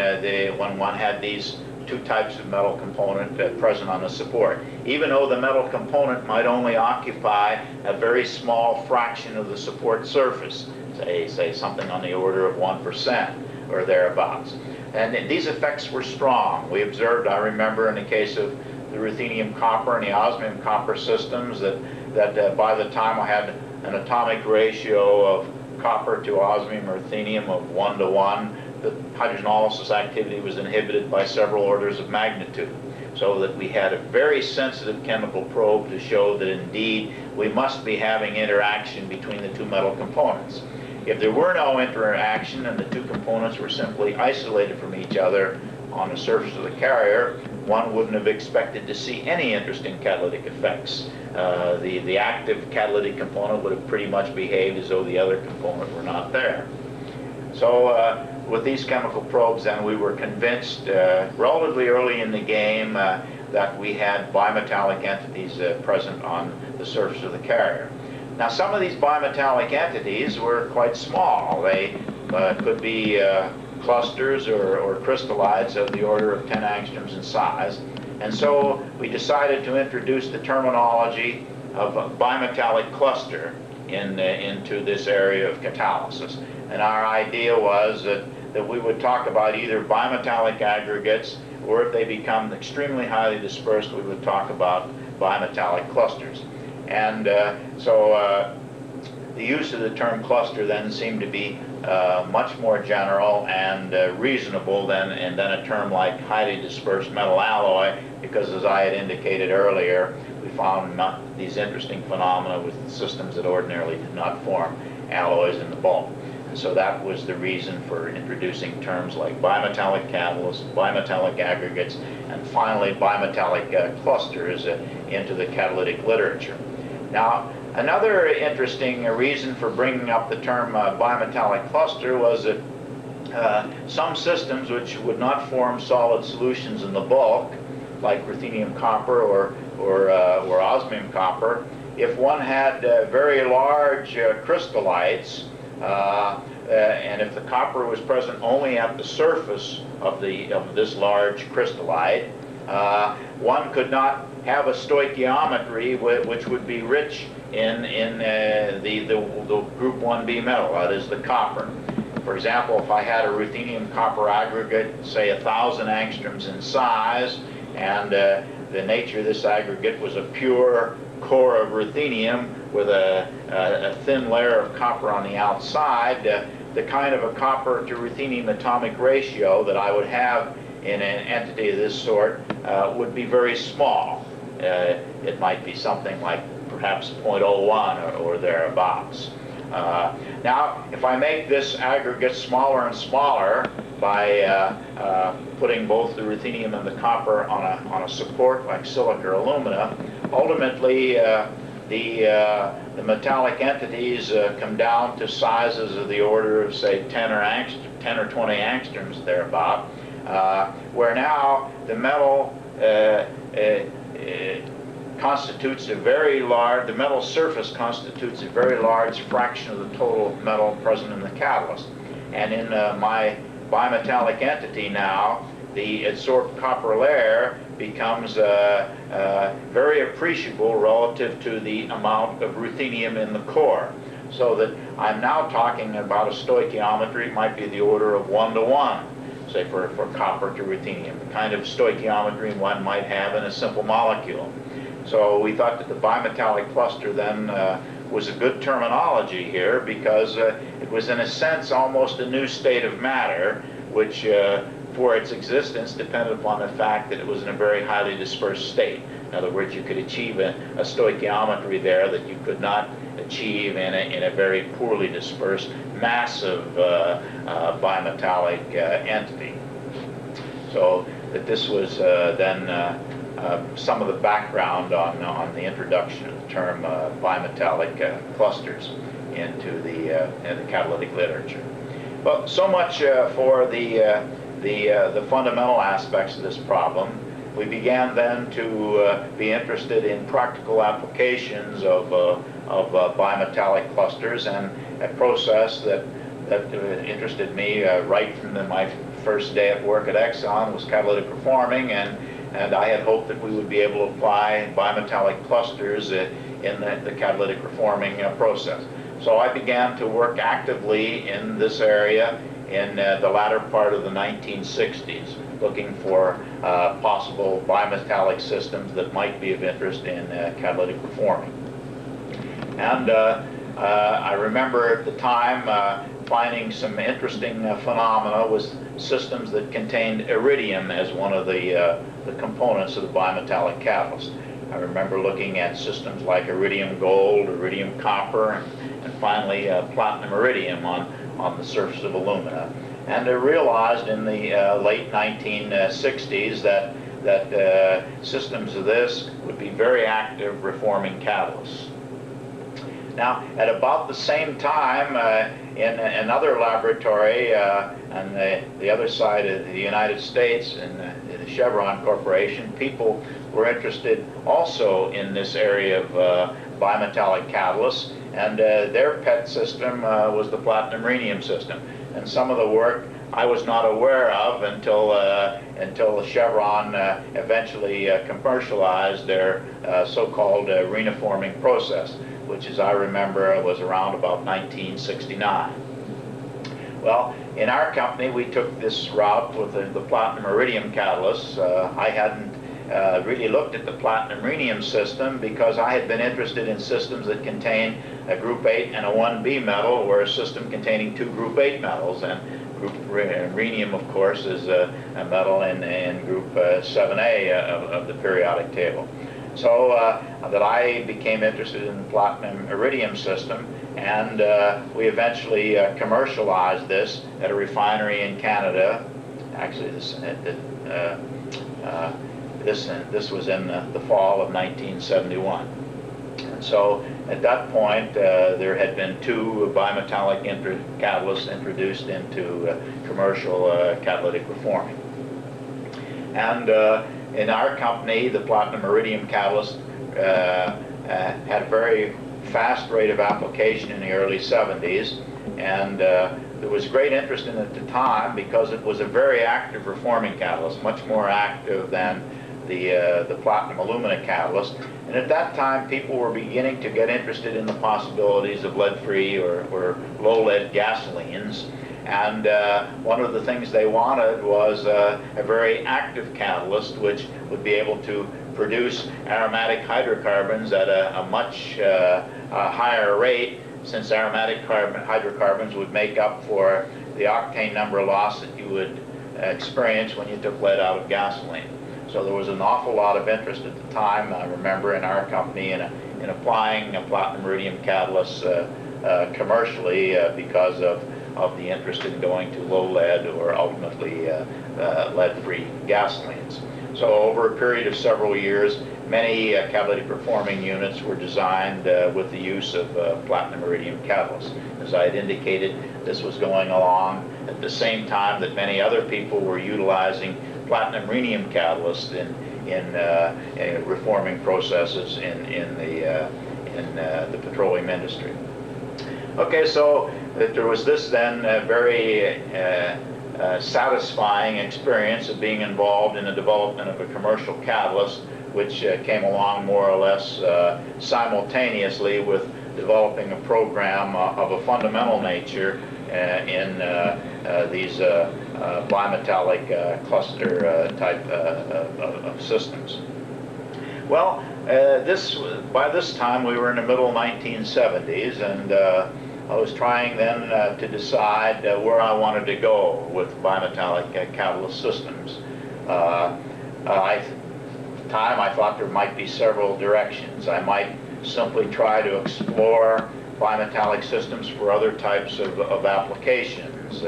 one had these two types of metal component present on the support. Even though the metal component might only occupy a very small fraction of the support surface, say something on the order of 1% or thereabouts. And these effects were strong. We observed, I remember in the case of the ruthenium copper and the osmium copper systems, that by the time I had an atomic ratio of copper to osmium or ruthenium of 1 to 1, the hydrogenolysis activity was inhibited by several orders of magnitude, so that we had a very sensitive chemical probe to show that indeed we must be having interaction between the two metal components. If there were no interaction and the two components were simply isolated from each other on the surface of the carrier, one wouldn't have expected to see any interesting catalytic effects. The active catalytic component would have pretty much behaved as though the other component were not there. So with these chemical probes, then, we were convinced relatively early in the game that we had bimetallic entities present on the surface of the carrier. Now, some of these bimetallic entities were quite small. They could be clusters or crystallides of the order of 10 angstroms in size. And so we decided to introduce the terminology of a bimetallic cluster into this area of catalysis. And our idea was that we would talk about either bimetallic aggregates, or if they become extremely highly dispersed, we would talk about bimetallic clusters. And so the use of the term cluster then seemed to be much more general and reasonable than a term like highly dispersed metal alloy, because as I had indicated earlier, we found these interesting phenomena with systems that ordinarily did not form alloys in the bulk. And so that was the reason for introducing terms like bimetallic catalysts, bimetallic aggregates, and finally bimetallic clusters into the catalytic literature. Now, another interesting reason for bringing up the term bimetallic cluster was that some systems which would not form solid solutions in the bulk, like ruthenium copper or osmium copper, if one had very large crystallites, and if the copper was present only at the surface of this large crystallite, one could not have a stoichiometry which would be rich in the group 1b metal, that is the copper. For example, if I had a ruthenium copper aggregate, say 1,000 angstroms in size, and the nature of this aggregate was a pure core of ruthenium with a thin layer of copper on the outside, the kind of a copper to ruthenium atomic ratio that I would have in an entity of this sort would be very small. It might be something like perhaps 0.01 or thereabouts. Now, if I make this aggregate smaller and smaller by putting both the ruthenium and the copper on a support like silica or alumina, ultimately the metallic entities come down to sizes of the order of, say, 10 or 20 angstroms thereabout, where now the metal constitutes a very large, the metal surface constitutes a very large fraction of the total metal present in the catalyst. And in my bimetallic entity now, the adsorbed copper layer becomes very appreciable relative to the amount of ruthenium in the core. So that I'm now talking about a stoichiometry, it might be the order of 1 to 1, say for copper to ruthenium, the kind of stoichiometry one might have in a simple molecule. So we thought that the bimetallic cluster then was a good terminology here, because it was in a sense almost a new state of matter, which for its existence depended upon the fact that it was in a very highly dispersed state. In other words, you could achieve a stoichiometry there that you could not achieve in a very poorly dispersed, massive bimetallic entity. So that this was then some of the background on the introduction of the term bimetallic clusters into the catalytic literature. Well, so much for the fundamental aspects of this problem. We began then to be interested in practical applications of bimetallic clusters, and a process that interested me right from my first day at work at Exxon was catalytic reforming, and I had hoped that we would be able to apply bimetallic clusters in the catalytic reforming process. So I began to work actively in this area in the latter part of the 1960s, looking for possible bimetallic systems that might be of interest in catalytic reforming. And I remember at the time finding some interesting phenomena with systems that contained iridium as one of the components of the bimetallic catalyst. I remember looking at systems like iridium gold, iridium copper, and finally platinum iridium on the surface of alumina. And I realized in the late 1960s that systems of this would be very active reforming catalysts. Now, at about the same time, in another laboratory on the other side of the United States, in the Chevron Corporation, people were interested also in this area of bimetallic catalysts, and their pet system was the platinum rhenium system. And some of the work I was not aware of until Chevron eventually commercialized their so-called rheniforming process, which, as I remember, was around about 1969. Well, in our company, we took this route with the platinum iridium catalysts. I hadn't really looked at the platinum rhenium system because I had been interested in systems that contain a group 8 and a 1b metal, or a system containing two group 8 metals. And group rhenium, of course, is a metal in group 7a of the periodic table. So that I became interested in the platinum iridium system, and we eventually commercialized this at a refinery in Canada. Actually, this was in the fall of 1971. And so at that point, there had been two bimetallic catalysts introduced into commercial catalytic reforming. And in our company, the platinum iridium catalyst had a very fast rate of application in the early 70s, and there was great interest in it at the time because it was a very active reforming catalyst, much more active than the platinum alumina catalyst. And at that time, people were beginning to get interested in the possibilities of lead-free or low-lead gasolines. And one of the things they wanted was a very active catalyst which would be able to produce aromatic hydrocarbons at a much higher rate, since aromatic hydrocarbons would make up for the octane number loss that you would experience when you took lead out of gasoline. So there was an awful lot of interest at the time, I remember, in our company in applying platinum iridium catalysts commercially because of the interest in going to low lead or ultimately lead-free gasolines. So over a period of several years, many catalytic reforming units were designed with the use of platinum iridium catalysts. As I had indicated, this was going along at the same time that many other people were utilizing platinum rhenium catalysts in reforming processes in the petroleum industry. Okay, so there was this then very satisfying experience of being involved in the development of a commercial catalyst, which came along more or less simultaneously with developing a program of a fundamental nature in these bimetallic cluster type of systems. Well, by this time we were in the middle 1970s, and I was trying then to decide where I wanted to go with bimetallic catalyst systems. I thought there might be several directions. I might simply try to explore bimetallic systems for other types of applications,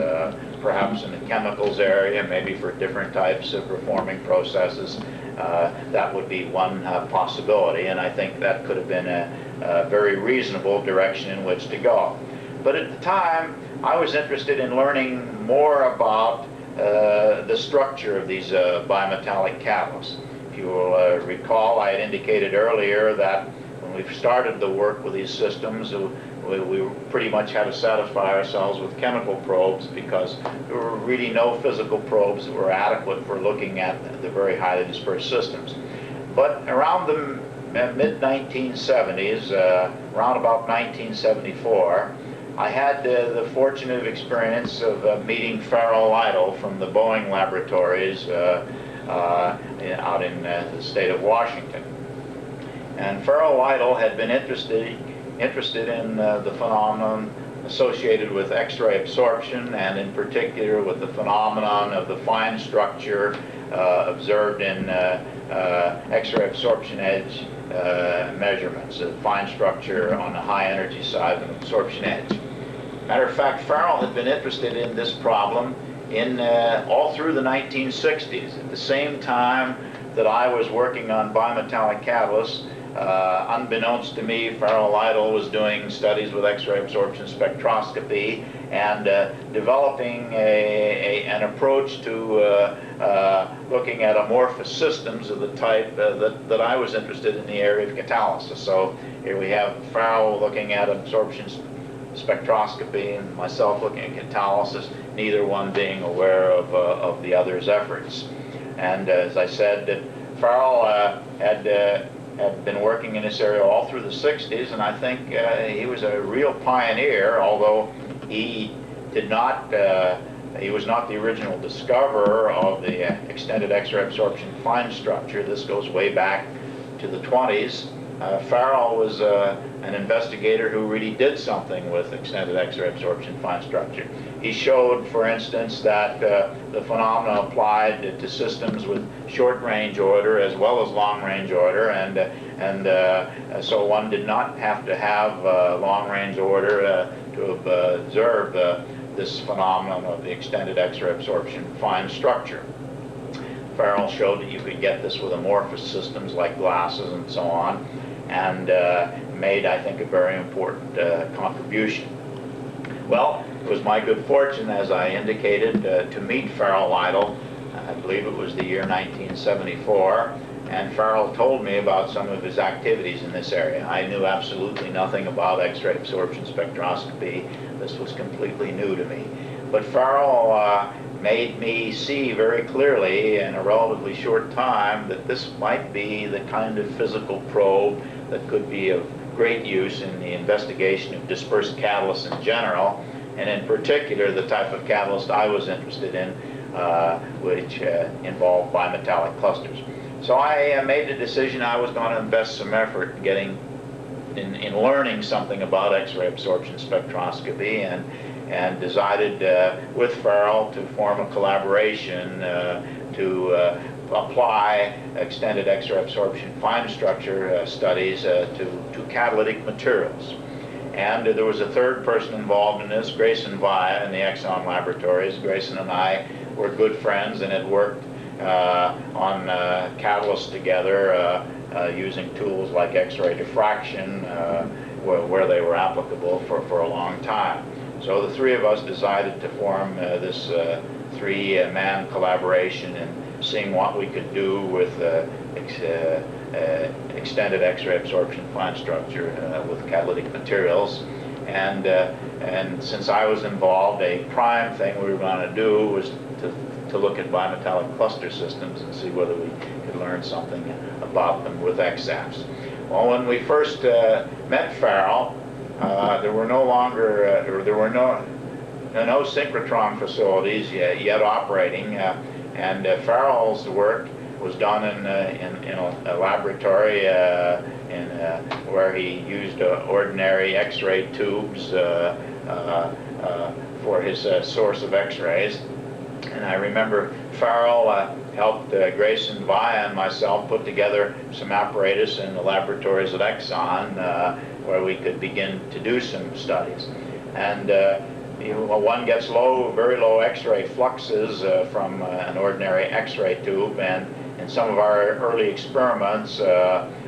perhaps in the chemicals area, maybe for different types of reforming processes. That would be one possibility, and I think that could have been a very reasonable direction in which to go. But at the time, I was interested in learning more about the structure of these bimetallic catalysts. If you will recall, I had indicated earlier that when we started the work with these systems, we pretty much had to satisfy ourselves with chemical probes because there were really no physical probes that were adequate for looking at the very highly dispersed systems. But around the mid-1970s, around about 1974, I had the fortunate experience of meeting Farrell Lytle from the Boeing laboratories out in the state of Washington. And Farrell Lytle had been interested interested in the phenomenon associated with X-ray absorption, and in particular with the phenomenon of the fine structure observed in X-ray absorption edge measurements, the fine structure on the high energy side of the absorption edge. Matter of fact, Farrell had been interested in this problem in all through the 1960s. At the same time that I was working on bimetallic catalysts, unbeknownst to me, Farrell Lytle was doing studies with X-ray absorption spectroscopy and developing an approach to looking at amorphous systems of the type that I was interested in the area of catalysis. So here we have Farrell looking at absorption spectroscopy and myself looking at catalysis, neither one being aware of the other's efforts. And as I said, Farrell had been working in this area all through the 60s, and I think he was a real pioneer, although he did not, he was not the original discoverer of the extended X-ray absorption fine structure. This goes way back to the 20s. Farrell was an investigator who really did something with extended X-ray absorption fine structure. He showed, for instance, that the phenomena applied to systems with short-range order as well as long-range order, and so one did not have to have long-range order to observe this phenomenon of the extended X-ray absorption fine structure. Farrell showed that you could get this with amorphous systems like glasses and so on, and made, I think, a very important contribution. Well, it was my good fortune, as I indicated, to meet Farrell Lytle. I believe it was the year 1974, and Farrell told me about some of his activities in this area. I knew absolutely nothing about X-ray absorption spectroscopy. This was completely new to me. But Farrell made me see very clearly in a relatively short time that this might be the kind of physical probe that could be of great use in the investigation of dispersed catalysts in general, and in particular the type of catalyst I was interested in, which involved bimetallic clusters. So I made the decision I was going to invest some effort in learning something about X-ray absorption spectroscopy, and decided with Farrell to form a collaboration to apply extended X-ray absorption fine structure studies to catalytic materials. And there was a third person involved in this, Grayson Via, in the Exxon laboratories. Grayson and I were good friends and had worked on catalysts together using tools like X-ray diffraction where they were applicable for a long time. So the three of us decided to form this three-man collaboration in seeing what we could do with extended X-ray absorption fine structure with catalytic materials. And since I was involved, a prime thing we were going to do was to look at bimetallic cluster systems and see whether we could learn something about them with XAPs. Well, when we first met Farrell, there were no synchrotron facilities yet operating, and Farrell's work was done in a laboratory where he used ordinary X-ray tubes for his source of X-rays. And I remember Farrell helped Grayson Via and myself put together some apparatus in the laboratories at Exxon where we could begin to do some studies. And one gets very low X-ray fluxes from an ordinary X-ray tube, and in some of our early experiments,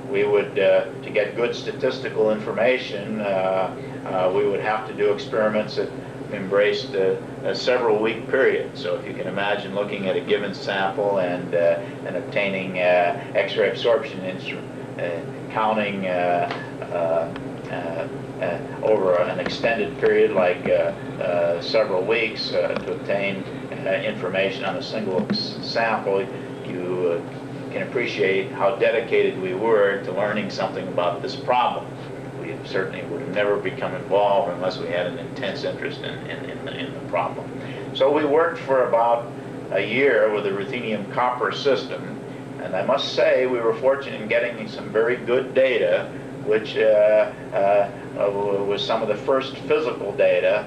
we would, to get good statistical information, we would have to do experiments that embraced a several-week period. So if you can imagine looking at a given sample and obtaining X-ray absorption counting over an extended period like several weeks to obtain information on a single sample, you can appreciate how dedicated we were to learning something about this problem. We certainly would have never become involved unless we had an intense interest in the problem. So we worked for about a year with the ruthenium copper system, and I must say we were fortunate in getting some very good data which was some of the first physical data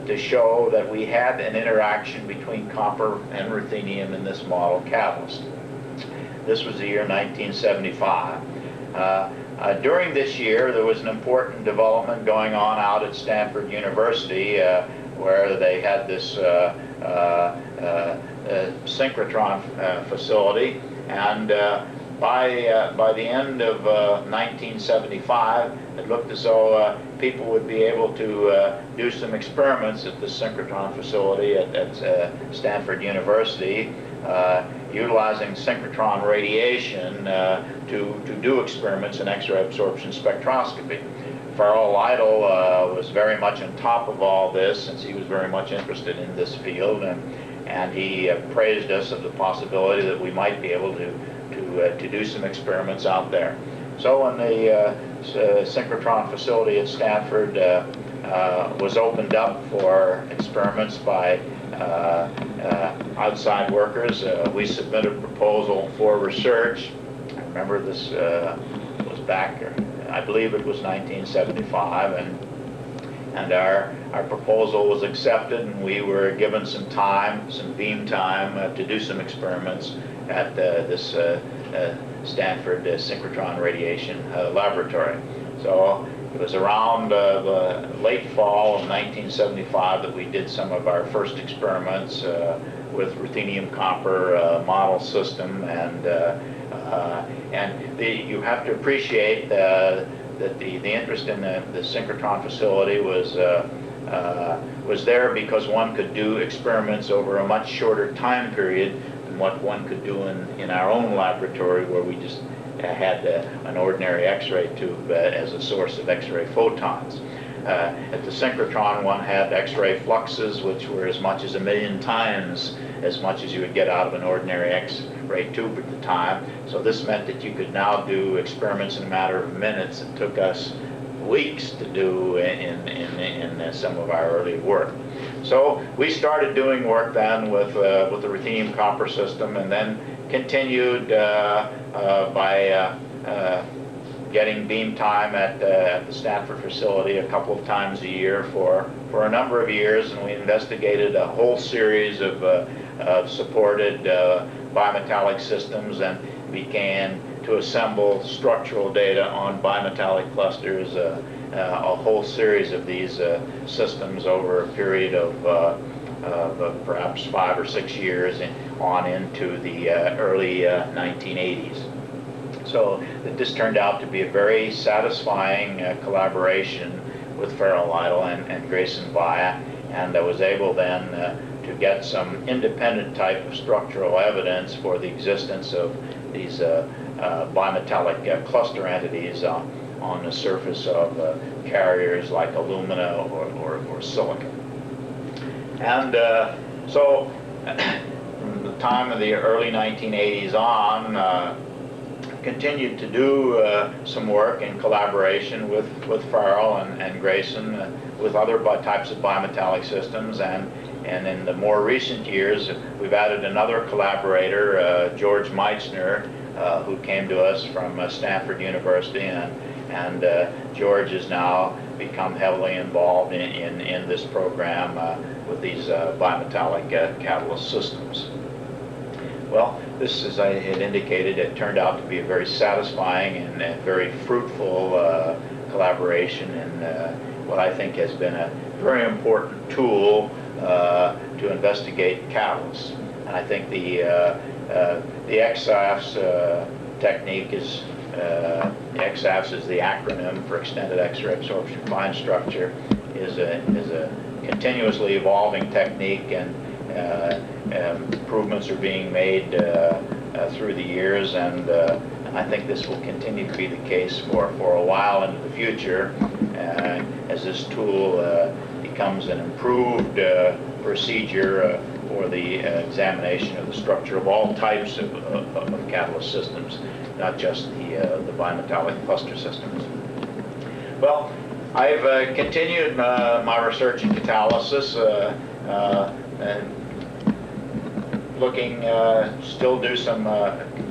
to show that we had an interaction between copper and ruthenium in this model catalyst. This was the year 1975. During this year, there was an important development going on out at Stanford University, where they had this synchrotron facility, and by the end of 1975, it looked as though people would be able to do some experiments at the synchrotron facility at Stanford University, utilizing synchrotron radiation to do experiments in X-ray absorption spectroscopy. Farrell Lytle was very much on top of all this, since he was very much interested in this field, and he praised us of the possibility that we might be able to do some experiments out there. So when the synchrotron facility at Stanford was opened up for experiments by outside workers, we submitted a proposal for research. I remember this was back, I believe it was 1975, and our proposal was accepted, and we were given some time, some beam time, to do some experiments at this Stanford synchrotron radiation laboratory. So it was around the late fall of 1975 that we did some of our first experiments with ruthenium copper model system, and you have to appreciate that the interest in the synchrotron facility was there because one could do experiments over a much shorter time period than what one could do in our own laboratory, where we just had an ordinary X-ray tube as a source of X-ray photons. At the synchrotron, one had X-ray fluxes, which were as much as 1,000,000 times as much as you would get out of an ordinary X-ray tube at the time. So this meant that you could now do experiments in a matter of minutes. It took us weeks to do in some of our early work. So we started doing work then with the ruthenium copper system, and then continued by getting beam time at the Stanford facility a couple of times a year for a number of years, and we investigated a whole series of supported bimetallic systems, and began to assemble structural data on bimetallic clusters, a whole series of these systems over a period of perhaps 5 or 6 years on into the early 1980s. So this turned out to be a very satisfying collaboration with Farrell Lytle and Grayson Via, and I was able then to get some independent type of structural evidence for the existence of these bimetallic cluster entities on the surface of carriers like alumina or silicon. And so from the time of the early 1980s on, continued to do some work in collaboration with Farrell and Grayson with other types of bimetallic systems, and in the more recent years we've added another collaborator, George Meitzner, who came to us from Stanford University, and George has now become heavily involved in this program with these bimetallic catalyst systems. Well, this, as I had indicated, it turned out to be a very satisfying and very fruitful collaboration, and what I think has been a very important tool to investigate catalysts. And I think the XAFS technique is, XAFS is the acronym for Extended X-ray Absorption Fine Structure, is a continuously evolving technique, and improvements are being made through the years, and I think this will continue to be the case for a while into the future, as this tool becomes an improved procedure for the examination of the structure of all types of catalyst systems, not just the bimetallic cluster systems. Well, I've continued my research in catalysis, and looking, still do some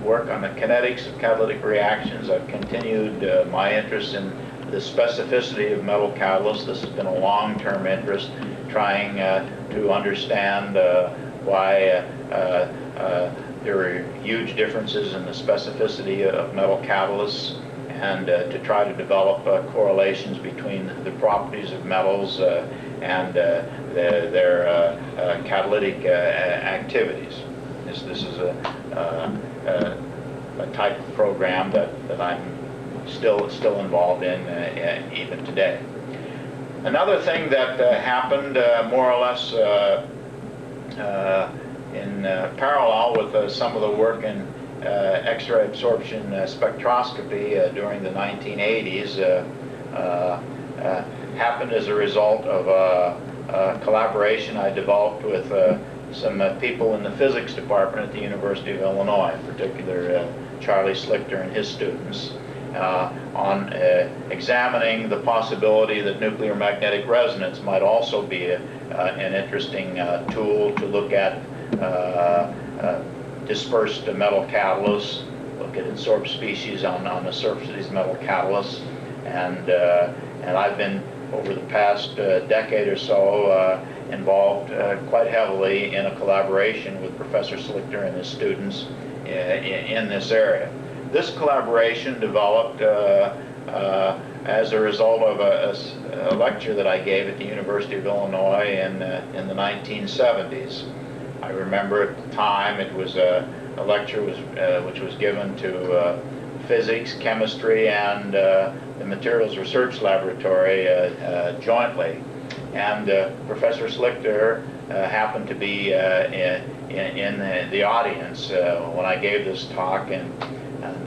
work on the kinetics of catalytic reactions. I've continued my interest in the specificity of metal catalysts. This has been a long-term interest, trying to understand why there are huge differences in the specificity of metal catalysts, and to try to develop correlations between the properties of metals and their catalytic activities. This is a type of program that I'm still involved in even today. Another thing that happened more or less in parallel with some of the work in X-ray absorption spectroscopy during the 1980s happened as a result of a collaboration I developed with some people in the physics department at the University of Illinois, in particular Charlie Slichter and his students, on examining the possibility that nuclear magnetic resonance might also be an interesting tool to look at dispersed metal catalysts, look at adsorbed species on the surface of these metal catalysts, and I've been, over the past decade or so, involved quite heavily in a collaboration with Professor Slichter and his students in this area. This collaboration developed as a result of a lecture that I gave at the University of Illinois in the 1970s. I remember at the time it was a lecture which was given to physics, chemistry, and the Materials Research Laboratory jointly. And Professor Slichter happened to be in the audience when I gave this talk, and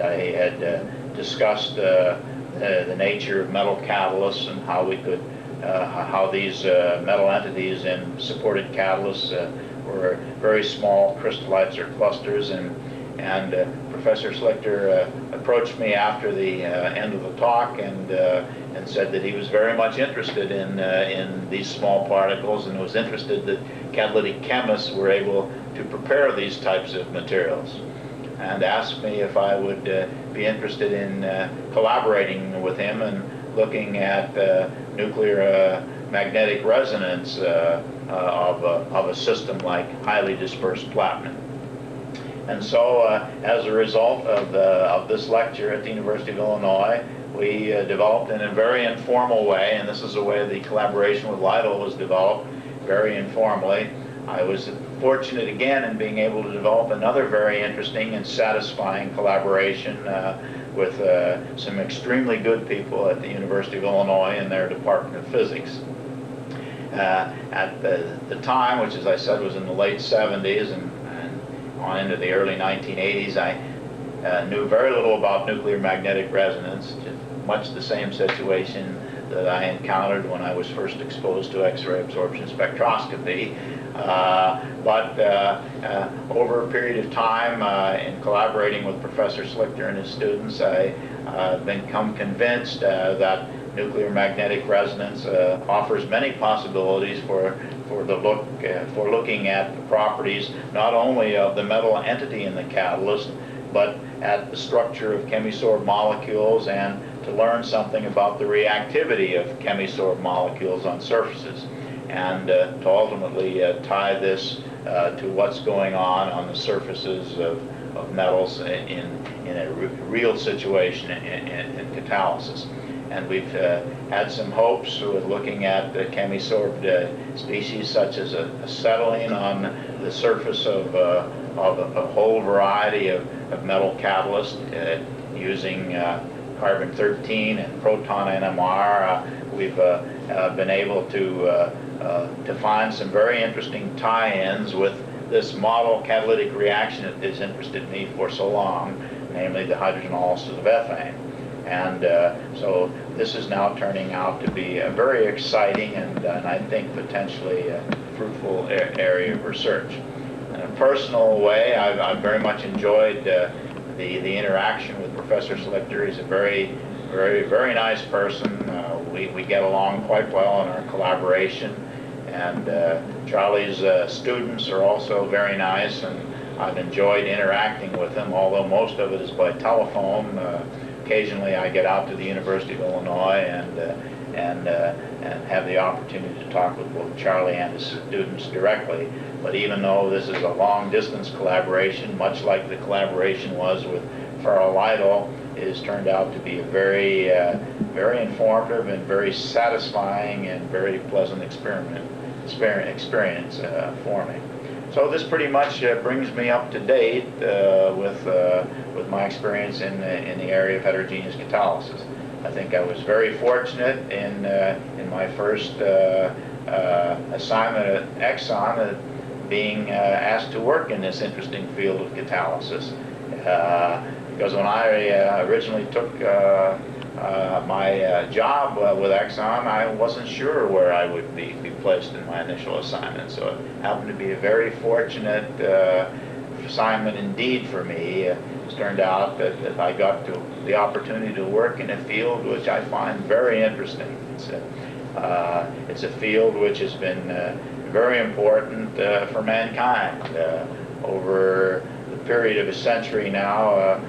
I had discussed the nature of metal catalysts and how we could, how these metal entities in supported catalysts were very small crystallites or clusters, and Professor Slichter approached me after the end of the talk and said that he was very much interested in these small particles, and was interested that catalytic chemists were able to prepare these types of materials, and asked me if I would be interested in collaborating with him and looking at nuclear magnetic resonance of a system like highly dispersed platinum. And so, as a result of this lecture at the University of Illinois, we developed in a very informal way, and this is the way the collaboration with Lytle was developed, very informally. I was fortunate again in being able to develop another very interesting and satisfying collaboration with some extremely good people at the University of Illinois in their Department of Physics. At the time, which as I said was in the late 70s and on into the early 1980s, I knew very little about nuclear magnetic resonance, much the same situation that I encountered when I was first exposed to X-ray absorption spectroscopy. But over a period of time, in collaborating with Professor Slichter and his students, I've become convinced that nuclear magnetic resonance offers many possibilities for looking at the properties not only of the metal entity in the catalyst, but at the structure of chemisorb molecules, and to learn something about the reactivity of chemisorb molecules on surfaces, and to ultimately tie this to what's going on the surfaces of metals in a real situation in catalysis. And we've had some hopes with looking at the chemisorbed species such as acetylene on the surface of a whole variety of metal catalysts using carbon-13 and proton NMR. We've been able to find some very interesting tie-ins with this model catalytic reaction that has interested me for so long, namely the hydrogenolysis of ethane. And so this is now turning out to be a very exciting and I think potentially fruitful area of research. In a personal way, I've very much enjoyed the interaction with Professor Slichter. He's a very nice person. We get along quite well in our collaboration, and Charlie's students are also very nice, and I've enjoyed interacting with them, although most of it is by telephone. Occasionally I get out to the University of Illinois and have the opportunity to talk with both Charlie and his students directly. But even though this is a long-distance collaboration, much like the collaboration was with Farrell Lytle, it has turned out to be a very, very informative and very satisfying and very pleasant experience for me. So this pretty much brings me up to date with my experience in the area of heterogeneous catalysis. I think I was very fortunate in my first assignment at Exxon being asked to work in this interesting field of catalysis. Because when I originally took my job with Exxon, I wasn't sure where I would be placed in my initial assignment. So it happened to be a very fortunate assignment indeed for me. It's turned out that I got the opportunity to work in a field which I find very interesting. It's a field which has been very important for mankind. Over the period of a century now,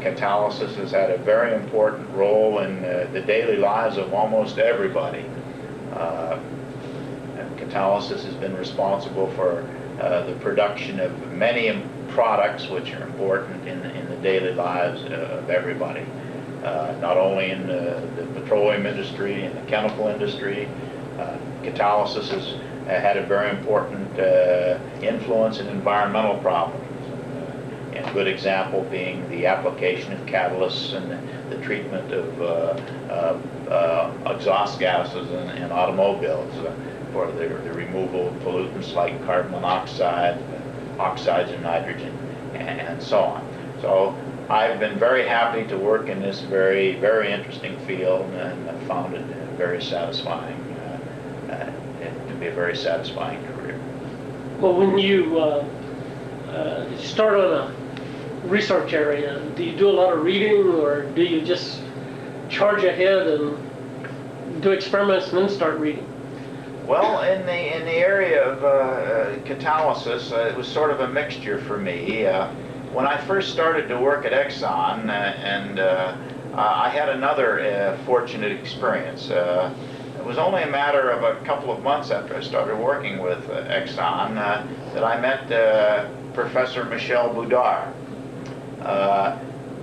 catalysis has had a very important role in the daily lives of almost everybody. Catalysis has been responsible for the production of many products which are important in the daily lives of everybody. Not only in the petroleum industry and the chemical industry, catalysis has had a very important influence in environmental problems. And a good example being the application of catalysts and the treatment of exhaust gases in automobiles for the removal of pollutants like carbon monoxide, oxides of nitrogen, and so on. So I've been very happy to work in this very, very interesting field, and found it very satisfying, to be a very satisfying career. Well, when you start on a research area, do you do a lot of reading, or do you just charge ahead and do experiments and then start reading? Well, in the area of catalysis, it was sort of a mixture for me. When I first started to work at Exxon, I had another fortunate experience. It was only a matter of a couple of months after I started working with Exxon that I met Professor Michel Boudard.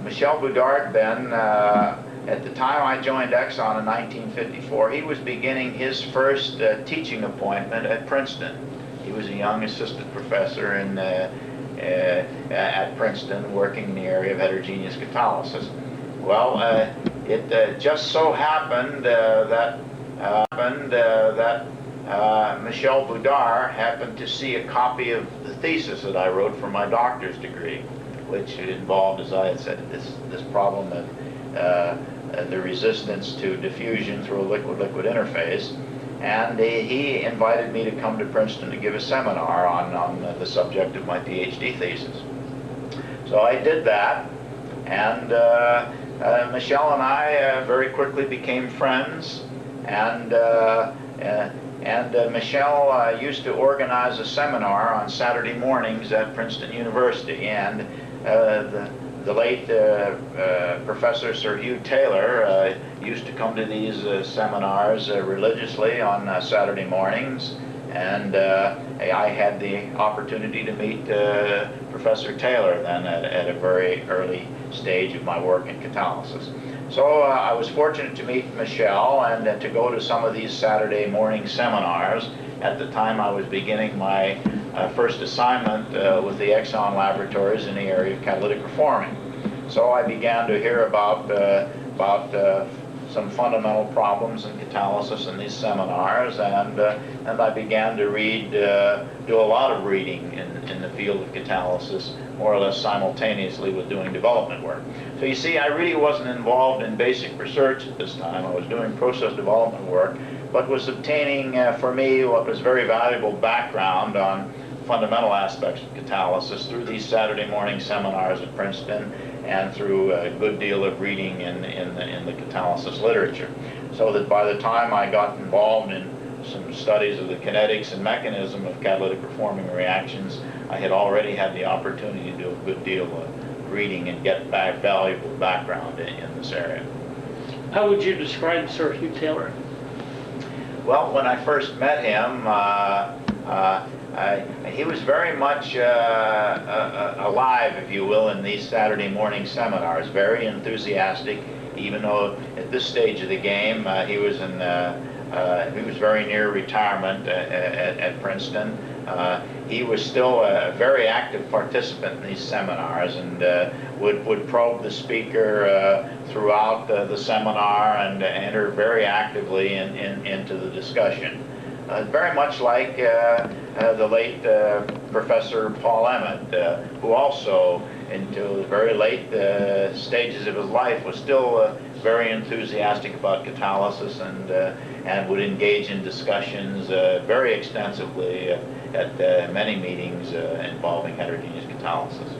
Michel Boudard then, at the time I joined Exxon in 1954, he was beginning his first teaching appointment at Princeton. He was a young assistant professor at Princeton, working in the area of heterogeneous catalysis. Well, it just so happened that Michel Boudard happened to see a copy of the thesis that I wrote for my doctor's degree, which involved, as I had said, this problem of the resistance to diffusion through a liquid-liquid interface. And he invited me to come to Princeton to give a seminar on the subject of my PhD thesis. So I did that, and Michel and I very quickly became friends, and Michel used to organize a seminar on Saturday mornings at Princeton University, and the late Professor Sir Hugh Taylor used to come to these seminars religiously on Saturday mornings, and I had the opportunity to meet Professor Taylor then at a very early stage of my work in catalysis. So I was fortunate to meet Michel and to go to some of these Saturday morning seminars. At the time I was beginning my first assignment with the Exxon laboratories in the area of catalytic reforming. So I began to hear about some fundamental problems in catalysis in these seminars, and I began to do a lot of reading in the field of catalysis, more or less simultaneously with doing development work. So you see, I really wasn't involved in basic research at this time. I was doing process development work, but was obtaining for me what was very valuable background on fundamental aspects of catalysis through these Saturday morning seminars at Princeton, and through a good deal of reading in the catalysis literature. So that by the time I got involved in some studies of the kinetics and mechanism of catalytic reforming reactions, I had already had the opportunity to do a good deal of reading and get back valuable background in this area. How would you describe Sir Hugh Taylor? Well, when I first met him, he was very much alive, if you will, in these Saturday morning seminars. Very enthusiastic, even though at this stage of the game he was very near retirement at Princeton. He was still a very active participant in these seminars and would probe the speaker throughout the seminar and enter very actively into the discussion. Very much like the late Professor Paul Emmett, who also, until the very late stages of his life, was still very enthusiastic about catalysis and would engage in discussions very extensively at many meetings involving heterogeneous catalysis.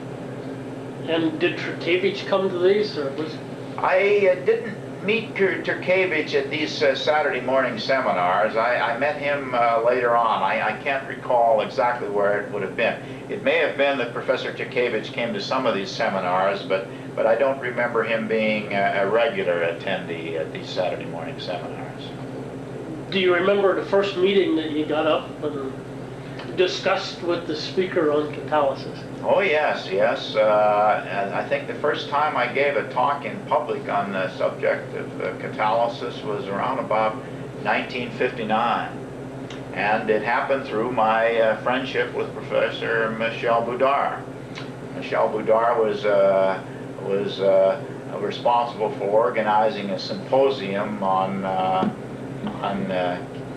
And did Turkevich come to these, or was? I didn't meet Turkevich at these Saturday morning seminars. I met him later on. I can't recall exactly where it would have been. It may have been that Professor Turkevich came to some of these seminars, but I don't remember him being a regular attendee at these Saturday morning seminars. Do you remember the first meeting that you got up and discussed with the speaker on catalysis? Oh yes. And I think the first time I gave a talk in public on the subject of catalysis was around about 1959. And it happened through my friendship with Professor Michel Boudard. Michel Boudard was responsible for organizing a symposium on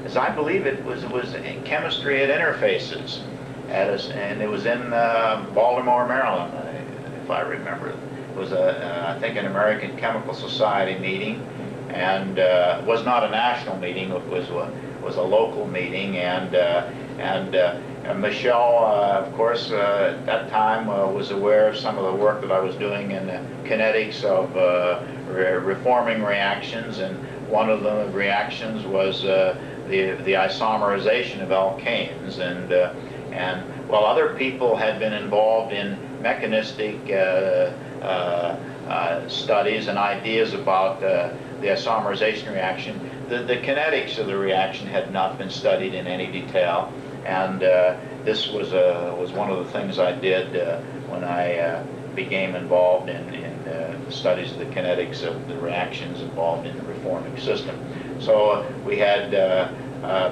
as I believe it was chemistry at interfaces, and it was in Baltimore, Maryland, if I remember. It was I think an American Chemical Society meeting, and was not a national meeting. It was a local meeting, and Michel, of course, at that time was aware of some of the work that I was doing in the kinetics of reforming reactions, and one of the reactions was the isomerization of alkanes, and while other people had been involved in mechanistic studies and ideas about the isomerization reaction, the kinetics of the reaction had not been studied in any detail, and this was one of the things I did when I became involved in studies of the kinetics of the reactions involved in the reforming system. So we had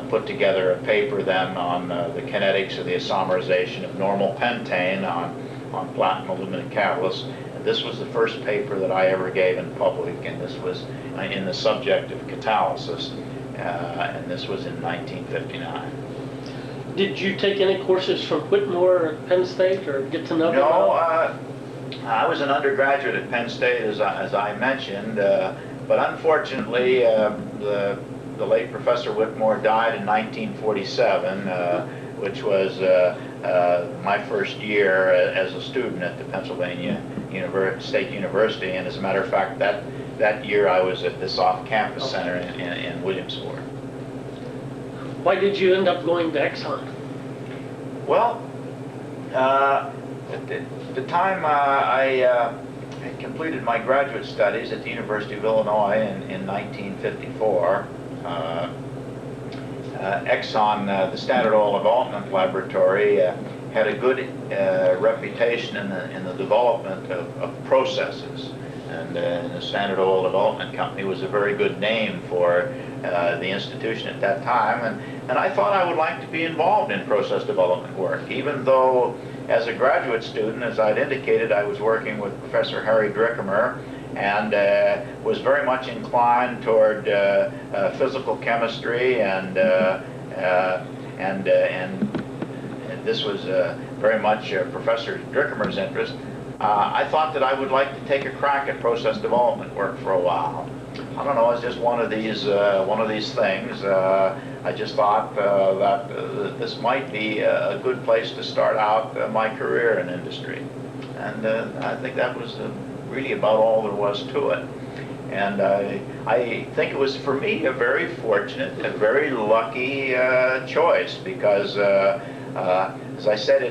put together a paper then on the kinetics of the isomerization of normal pentane on platinum aluminum catalysts. And this was the first paper that I ever gave in public, and this was in the subject of catalysis, and this was in 1959. Did you take any courses from Whitmore at Penn State, or get to know him? No, I was an undergraduate at Penn State, as I mentioned, but unfortunately, the late Professor Whitmore died in 1947, which was my first year as a student at the Pennsylvania State University, and as a matter of fact, that year I was at this off-campus center in Williamsport. Why did you end up going to Exxon? Well, at the time I had completed my graduate studies at the University of Illinois in 1954. Exxon, the Standard Oil Development Laboratory, had a good reputation in the development of processes, and the Standard Oil Development Company was a very good name for the institution at that time, and I thought I would like to be involved in process development work, even though as a graduate student, as I'd indicated, I was working with Professor Harry Drickemer, and was very much inclined toward physical chemistry, and this was very much Professor Drickemer's interest. I thought that I would like to take a crack at process development work for a while. I don't know, it's just one of these things. I just thought that this might be a good place to start out my career in industry, and I think that was really about all there was to it. And I think it was, for me, a very fortunate, a very lucky choice, because As I said,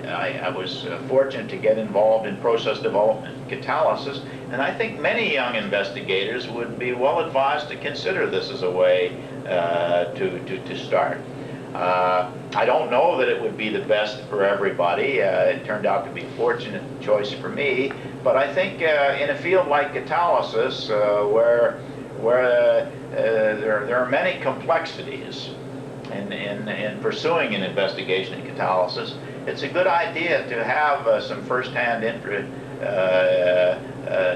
I was fortunate to get involved in process development catalysis, and I think many young investigators would be well advised to consider this as a way to start. I don't know that it would be the best for everybody. It turned out to be a fortunate choice for me, but I think in a field like catalysis, where there are many complexities in pursuing an investigation in catalysis, it's a good idea to have some first-hand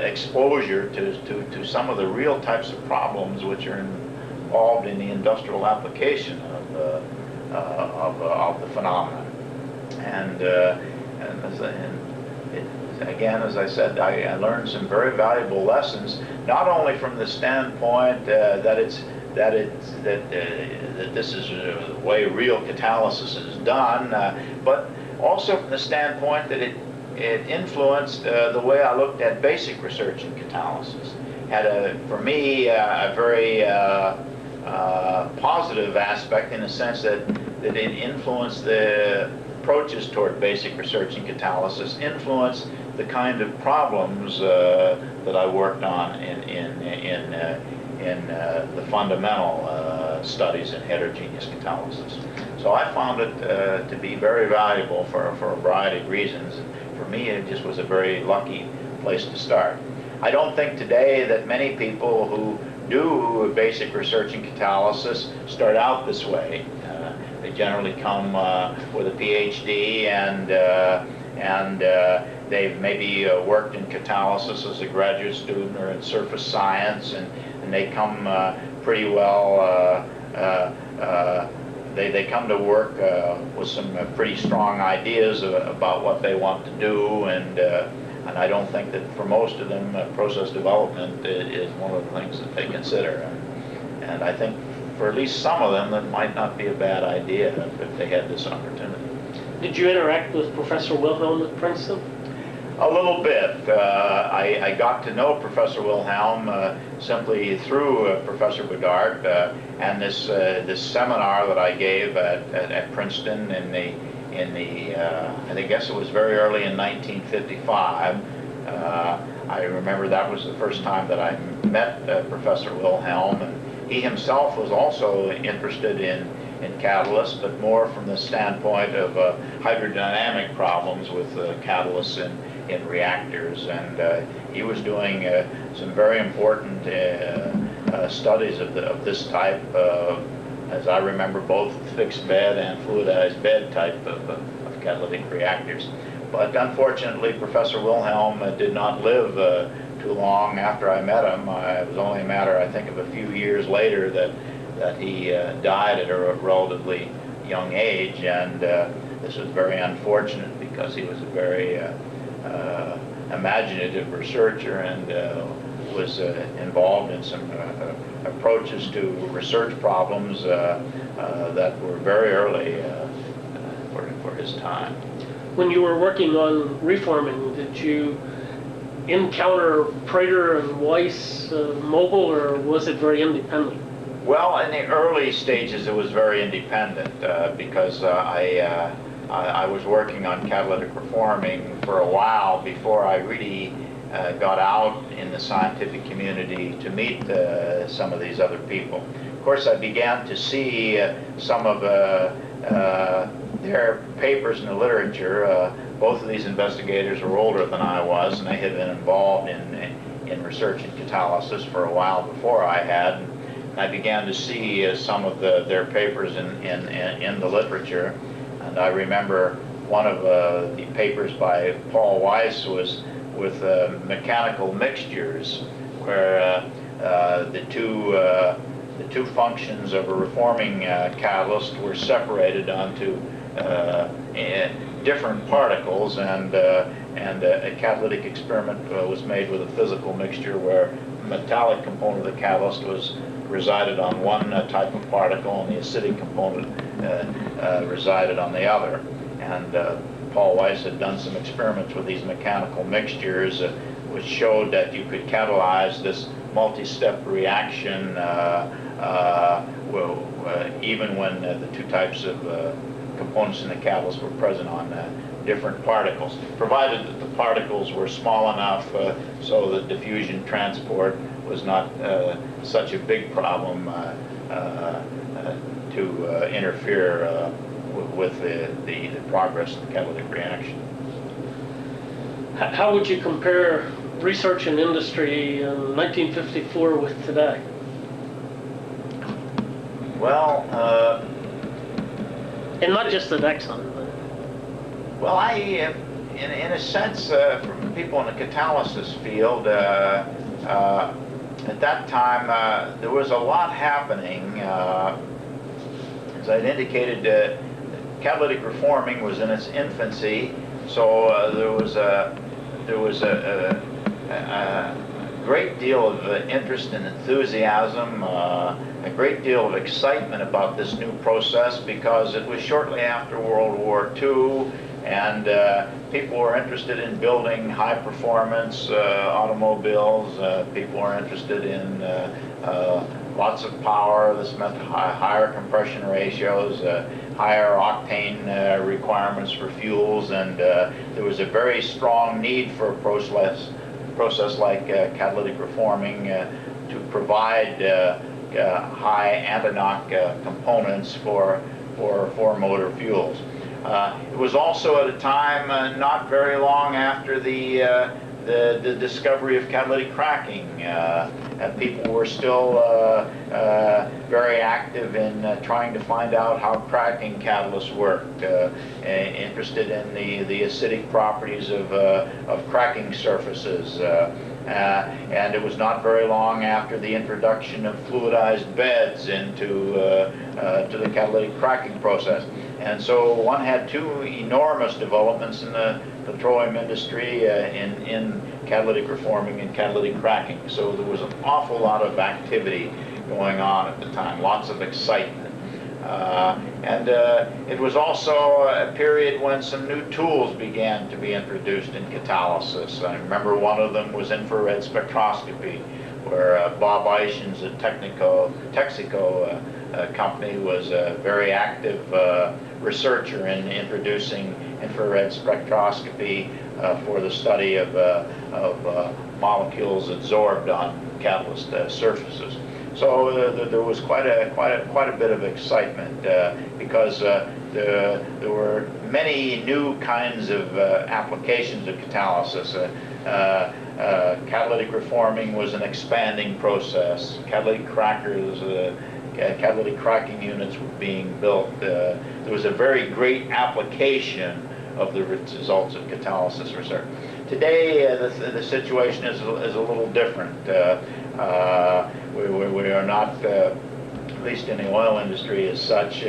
exposure to some of the real types of problems which are involved in the industrial application of the phenomenon. And again, as I said, I learned some very valuable lessons, not only from the standpoint that this is the way real catalysis is done, but also from the standpoint that it influenced the way I looked at basic research in catalysis. Had for me a very positive aspect in the sense that it influenced the approaches toward basic research in catalysis, influenced the kind of problems that I worked on in the fundamental studies in heterogeneous catalysis. So I found it to be very valuable for a variety of reasons. For me, it just was a very lucky place to start. I don't think today that many people who do basic research in catalysis start out this way. They generally come with a PhD and they've maybe worked in catalysis as a graduate student or in surface science, and they come pretty well. They come to work with some pretty strong ideas about what they want to do, and I don't think that for most of them process development is one of the things that they consider. And I think for at least some of them that might not be a bad idea if they had this opportunity. Did you interact with Professor Wilhelm at Princeton? A little bit. I got to know Professor Wilhelm simply through Professor Bedard and this seminar that I gave at Princeton I guess it was very early in 1955. I remember that was the first time that I met Professor Wilhelm, and he himself was also interested in catalysts, but more from the standpoint of hydrodynamic problems with catalysts in reactors, and he was doing some very important studies of this type, as I remember, both fixed bed and fluidized bed type of catalytic reactors. But unfortunately, Professor Wilhelm did not live too long after I met him. It was only a matter, I think, of a few years later that he died at a relatively young age, and this was very unfortunate because he was a very imaginative researcher and was involved in some approaches to research problems that were very early for his time. When you were working on reforming, did you encounter Prater and Weiss mobile, or was it very independent? Well, in the early stages, it was very independent because I was working on catalytic reforming for a while before I really got out in the scientific community to meet some of these other people. Of course, I began to see some of their papers in the literature. Both of these investigators were older than I was, and they had been involved in research in catalysis for a while before I had. And I began to see some of their papers in the literature. And I remember one of the papers by Paul Weiss was with mechanical mixtures, where the two functions of a reforming catalyst were separated onto different particles, and a catalytic experiment was made with a physical mixture where the metallic component of the catalyst resided on one type of particle, and the acidic component resided on the other. And Paul Weiss had done some experiments with these mechanical mixtures, which showed that you could catalyze this multi-step reaction even when the two types of components in the catalyst were present on different particles, provided that the particles were small enough so that diffusion transport was not such a big problem to interfere with the progress of the catalytic reaction. How would you compare research and industry in 1954 with today? Well, And not just at Exxon. well, in a sense, from people in the catalysis field, at that time, there was a lot happening. As I'd indicated, catalytic reforming was in its infancy, so there was a great deal of interest and enthusiasm, a great deal of excitement about this new process because it was shortly after World War II, and people were interested in building high-performance automobiles. People were interested in lots of power. This meant higher compression ratios, higher octane requirements for fuels, and there was a very strong need for a process like catalytic reforming to provide high anti-knock components for motor fuels. It was also at a time not very long after the discovery of catalytic cracking. People were still very active in trying to find out how cracking catalysts worked, interested in the acidic properties of cracking surfaces. And it was not very long after the introduction of fluidized beds into to the catalytic cracking process. And so one had two enormous developments in the petroleum industry in catalytic reforming and catalytic cracking. So there was an awful lot of activity going on at the time, lots of excitement. And it was also a period when some new tools began to be introduced in catalysis. I remember one of them was infrared spectroscopy, where Bob Eichen's at Texaco company was a very active researcher in introducing infrared spectroscopy for the study of molecules adsorbed on catalyst surfaces. So there was quite a bit of excitement because there were many new kinds of applications of catalysis. Catalytic reforming was an expanding process. Catalytic crackers, catalytic cracking units were being built. There was a very great application of the results of catalysis research. Today, the situation is a little different. We are not, at least in the oil industry as such,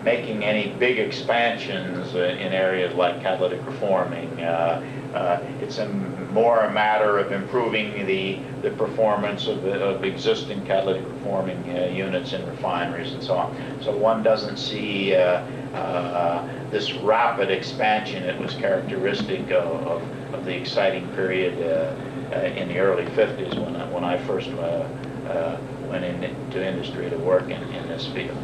making any big expansions in areas like catalytic reforming. It's more a matter of improving the performance of existing catalytic reforming units in refineries and so on. So one doesn't see this rapid expansion that was characteristic of the exciting period in the early 50s when I first went into industry to work in this field.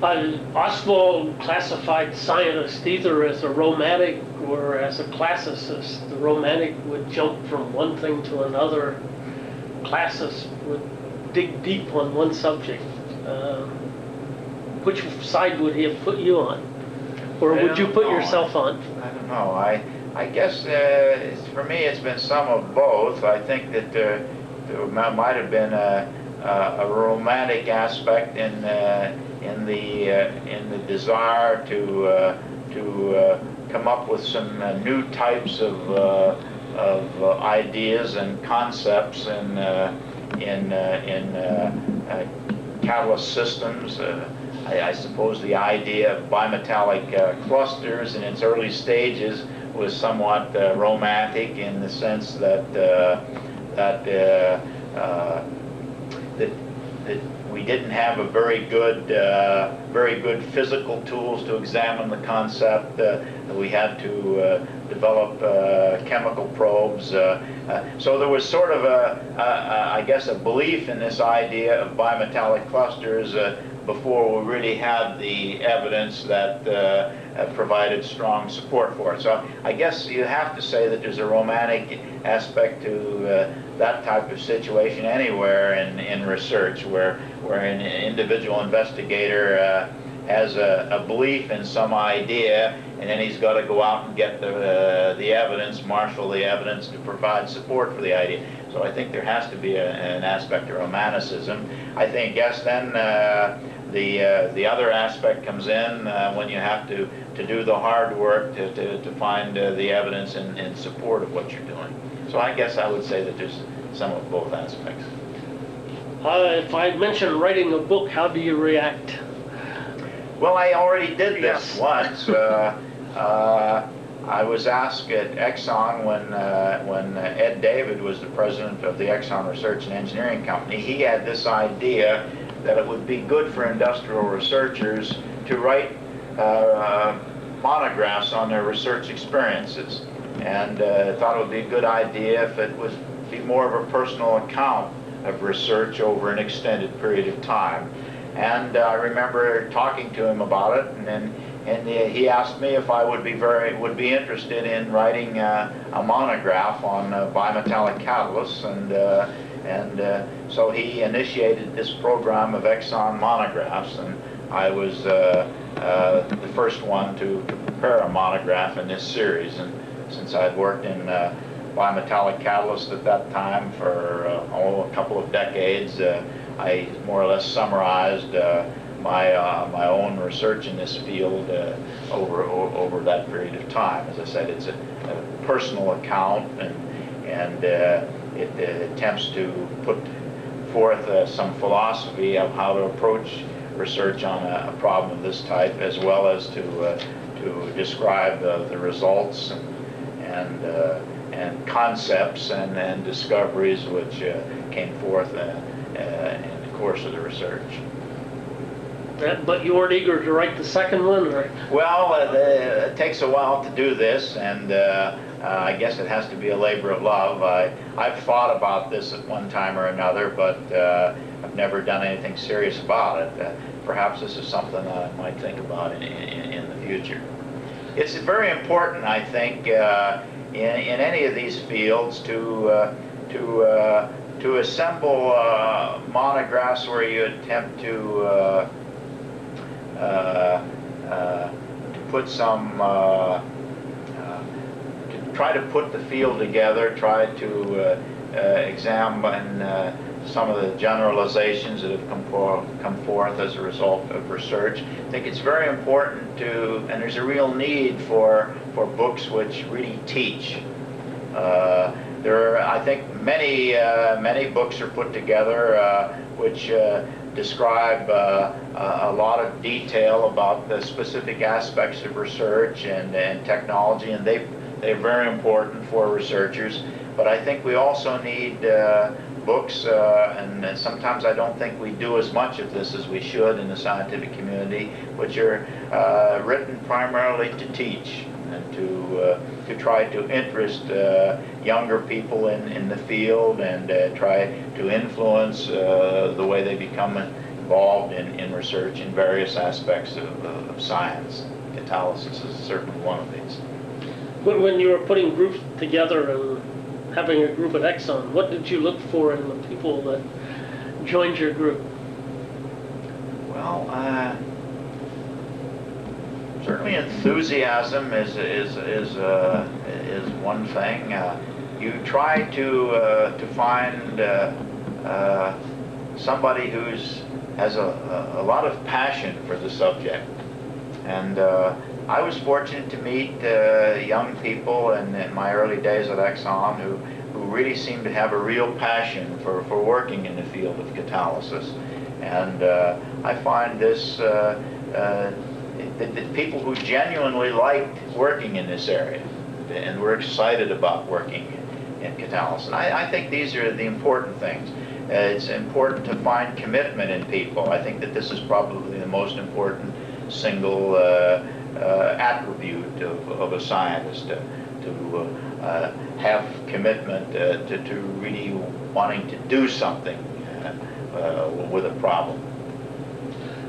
Oswald classified scientists either as a romantic or as a classicist. The romantic would jump from one thing to another. Classicist would dig deep on one subject. Which side would he have put you on? Or would you put yourself on? I don't know. I guess for me it's been some of both. I think that there might have been a romantic aspect in the desire to come up with some new types of ideas and concepts in catalyst systems. I suppose the idea of bimetallic clusters in its early stages was somewhat romantic in the sense that we didn't have a very good physical tools to examine the concept. We had to develop chemical probes. So there was sort of I guess a belief in this idea of bimetallic clusters before we really had the evidence that provided strong support for it. So I guess you have to say that there's a romantic aspect to that type of situation anywhere in research, where an individual investigator has a belief in some idea, and then he's got to go out and get the evidence, marshal the evidence to provide support for the idea. So I think there has to be an aspect of romanticism. I think, yes, then the other aspect comes in when you have to do the hard work to find the evidence in support of what you're doing. So I guess I would say that there's some of both aspects. If I mention writing a book, how do you react? Well, I already did this Yes. once. I was asked at Exxon when Ed David was the president of the Exxon Research and Engineering Company. He had this idea that it would be good for industrial researchers to write monographs on their research experiences, and thought it would be a good idea if it would be more of a personal account of research over an extended period of time. And I remember talking to him about it, and he asked me if I would be interested in writing a monograph on bimetallic catalysts, and so he initiated this program of Exxon monographs, and I was the first one to prepare a monograph in this series. And since I'd worked in bimetallic catalysts at that time for a couple of decades, I more or less summarized my own research in this field over that period of time. As I said, it's a personal account, and it attempts to put forth some philosophy of how to approach research on a problem of this type, as well as to describe the results and concepts and discoveries which came forth in the course of the research. But you weren't eager to write the second one, or? Well, it takes a while to do this, and I guess it has to be a labor of love. I've thought about this at one time or another, but I've never done anything serious about it. Perhaps this is something I might think about in the future. It's very important, I think, in any of these fields to assemble monographs where you attempt to put some, to try to put the field together, try to examine some of the generalizations that have come forth as a result of research. I think it's very important and there's a real need for books which really teach. There are, I think, many books are put together which describe a lot of detail about the specific aspects of research and technology, and they're very important for researchers. But I think we also need books, and sometimes I don't think we do as much of this as we should in the scientific community, which are written primarily to teach and to try to interest younger people in the field, and try to influence the way they become involved in research in various aspects of science. Catalysis is certainly one of these. When you were putting groups together and having a group at Exxon, what did you look for in the people that joined your group? Well, certainly enthusiasm is one thing. You try to find somebody has a lot of passion for the subject, and I was fortunate to meet young people in my early days at Exxon who really seemed to have a real passion for working in the field of catalysis. And I find this, the people who genuinely liked working in this area and were excited about working in catalysis. And I think these are the important things. It's important to find commitment in people. I think that this is probably the most important single attribute of a scientist, to have commitment to really wanting to do something with a problem.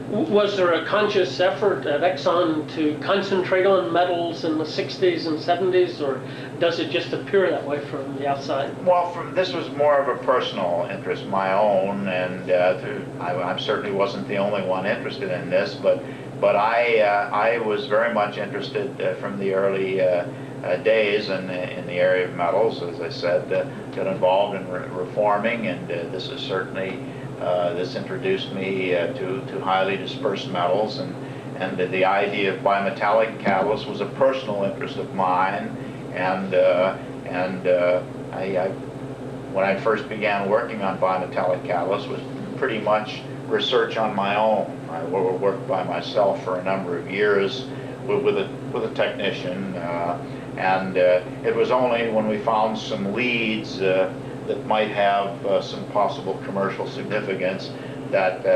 Was there a conscious effort at Exxon to concentrate on metals in the 60s and 70s, or does it just appear that way from the outside? Well, this was more of a personal interest, my own, and I certainly wasn't the only one interested in this, but I was very much interested from the early days in the area of metals. As I said, got involved in reforming, and this is certainly this introduced me to highly dispersed metals, and the idea of bimetallic catalysts was a personal interest of mine, and when I first began working on bimetallic catalysts was pretty much research on my own. I worked by myself for a number of years with a technician, and it was only when we found some leads that might have some possible commercial significance that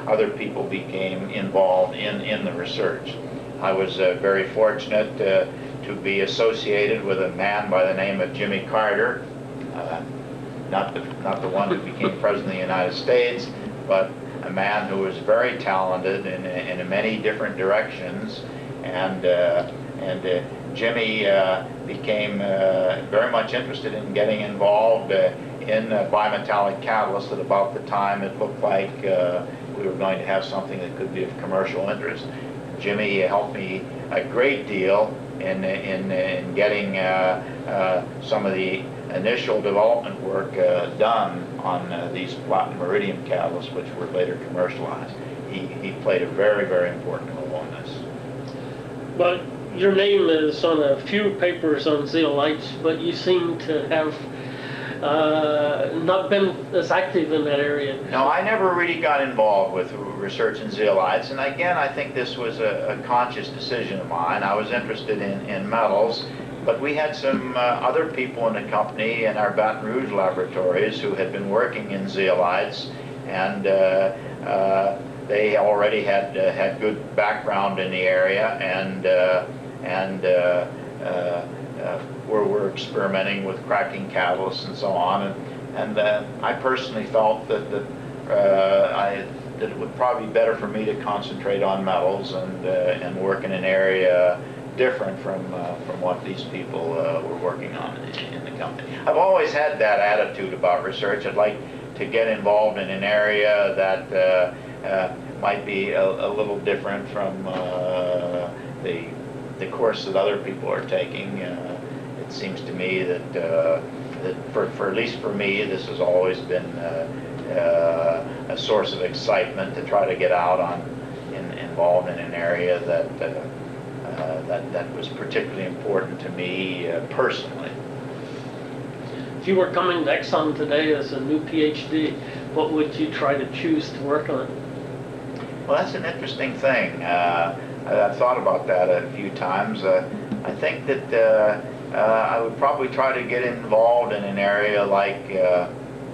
other people became involved in the research. I was very fortunate to be associated with a man by the name of Jimmy Carter, not the one who became President of the United States, but a man who was very talented in many different directions, and Jimmy became very much interested in getting involved in bimetallic catalysts at about the time it looked like we were going to have something that could be of commercial interest. Jimmy helped me a great deal in getting some of the initial development work done on these platinum iridium catalysts, which were later commercialized. He played a very, very important role in this. But your name is on a few papers on zeolites, but you seem to have not been as active in that area. No, I never really got involved with research in zeolites, and again, I think this was a conscious decision of mine. I was interested in metals, but we had some other people in the company in our Baton Rouge laboratories who had been working in zeolites, and they already had good background in the area, and were experimenting with cracking catalysts and so on, and I personally felt that it would probably be better for me to concentrate on metals and work in an area different from what these people were working on in the company. I've always had that attitude about research. I'd like to get involved in an area that might be a little different from the course that other people are taking. It seems to me that for at least for me, this has always been a source of excitement to try to get out involved in an area that was particularly important to me personally. If you were coming to Exxon today as a new PhD, what would you try to choose to work on? Well, that's an interesting thing. I've thought about that a few times. I think that I would probably try to get involved in an area like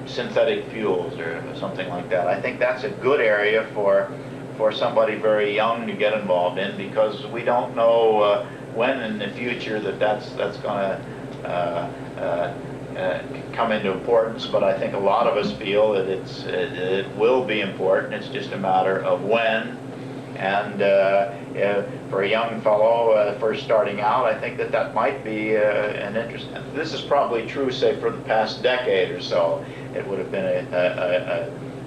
synthetic fuels or something like that. I think that's a good area for somebody very young to get involved in, because we don't know when in the future that's going to come into importance. But I think a lot of us feel that it will be important. It's just a matter of when. And for a young fellow first starting out, I think that might be an interest. This is probably true, say, for the past decade or so. It would have been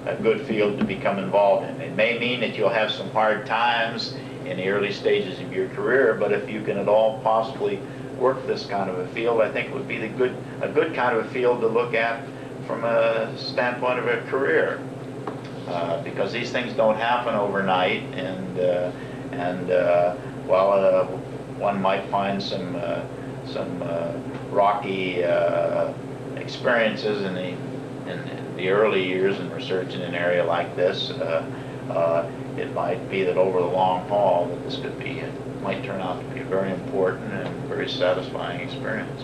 a good field to become involved in. It may mean that you'll have some hard times in the early stages of your career, but if you can at all possibly work this kind of a field, I think it would be a good kind of a field to look at from a standpoint of a career. Because these things don't happen overnight, and while one might find some rocky experiences in the early years in research in an area like this, it might be that over the long haul that this might turn out to be a very important and very satisfying experience.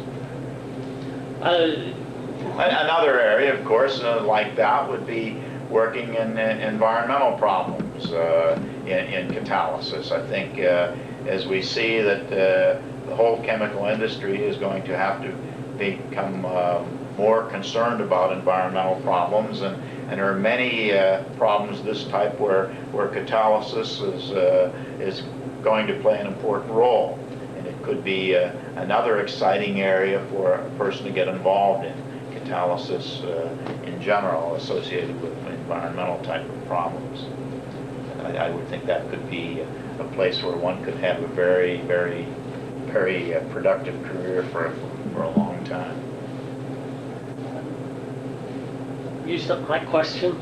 Another area, of course, like that would be working in environmental problems in catalysis. I think as we see that the whole chemical industry is going to have to become more concerned about environmental problems, and there are many problems of this type where catalysis is going to play an important role. And it could be another exciting area for a person to get involved in, catalysis in general associated with environmental type of problems. I would think that could be a place where one could have a very, very, very productive career for a long time. Used up my question.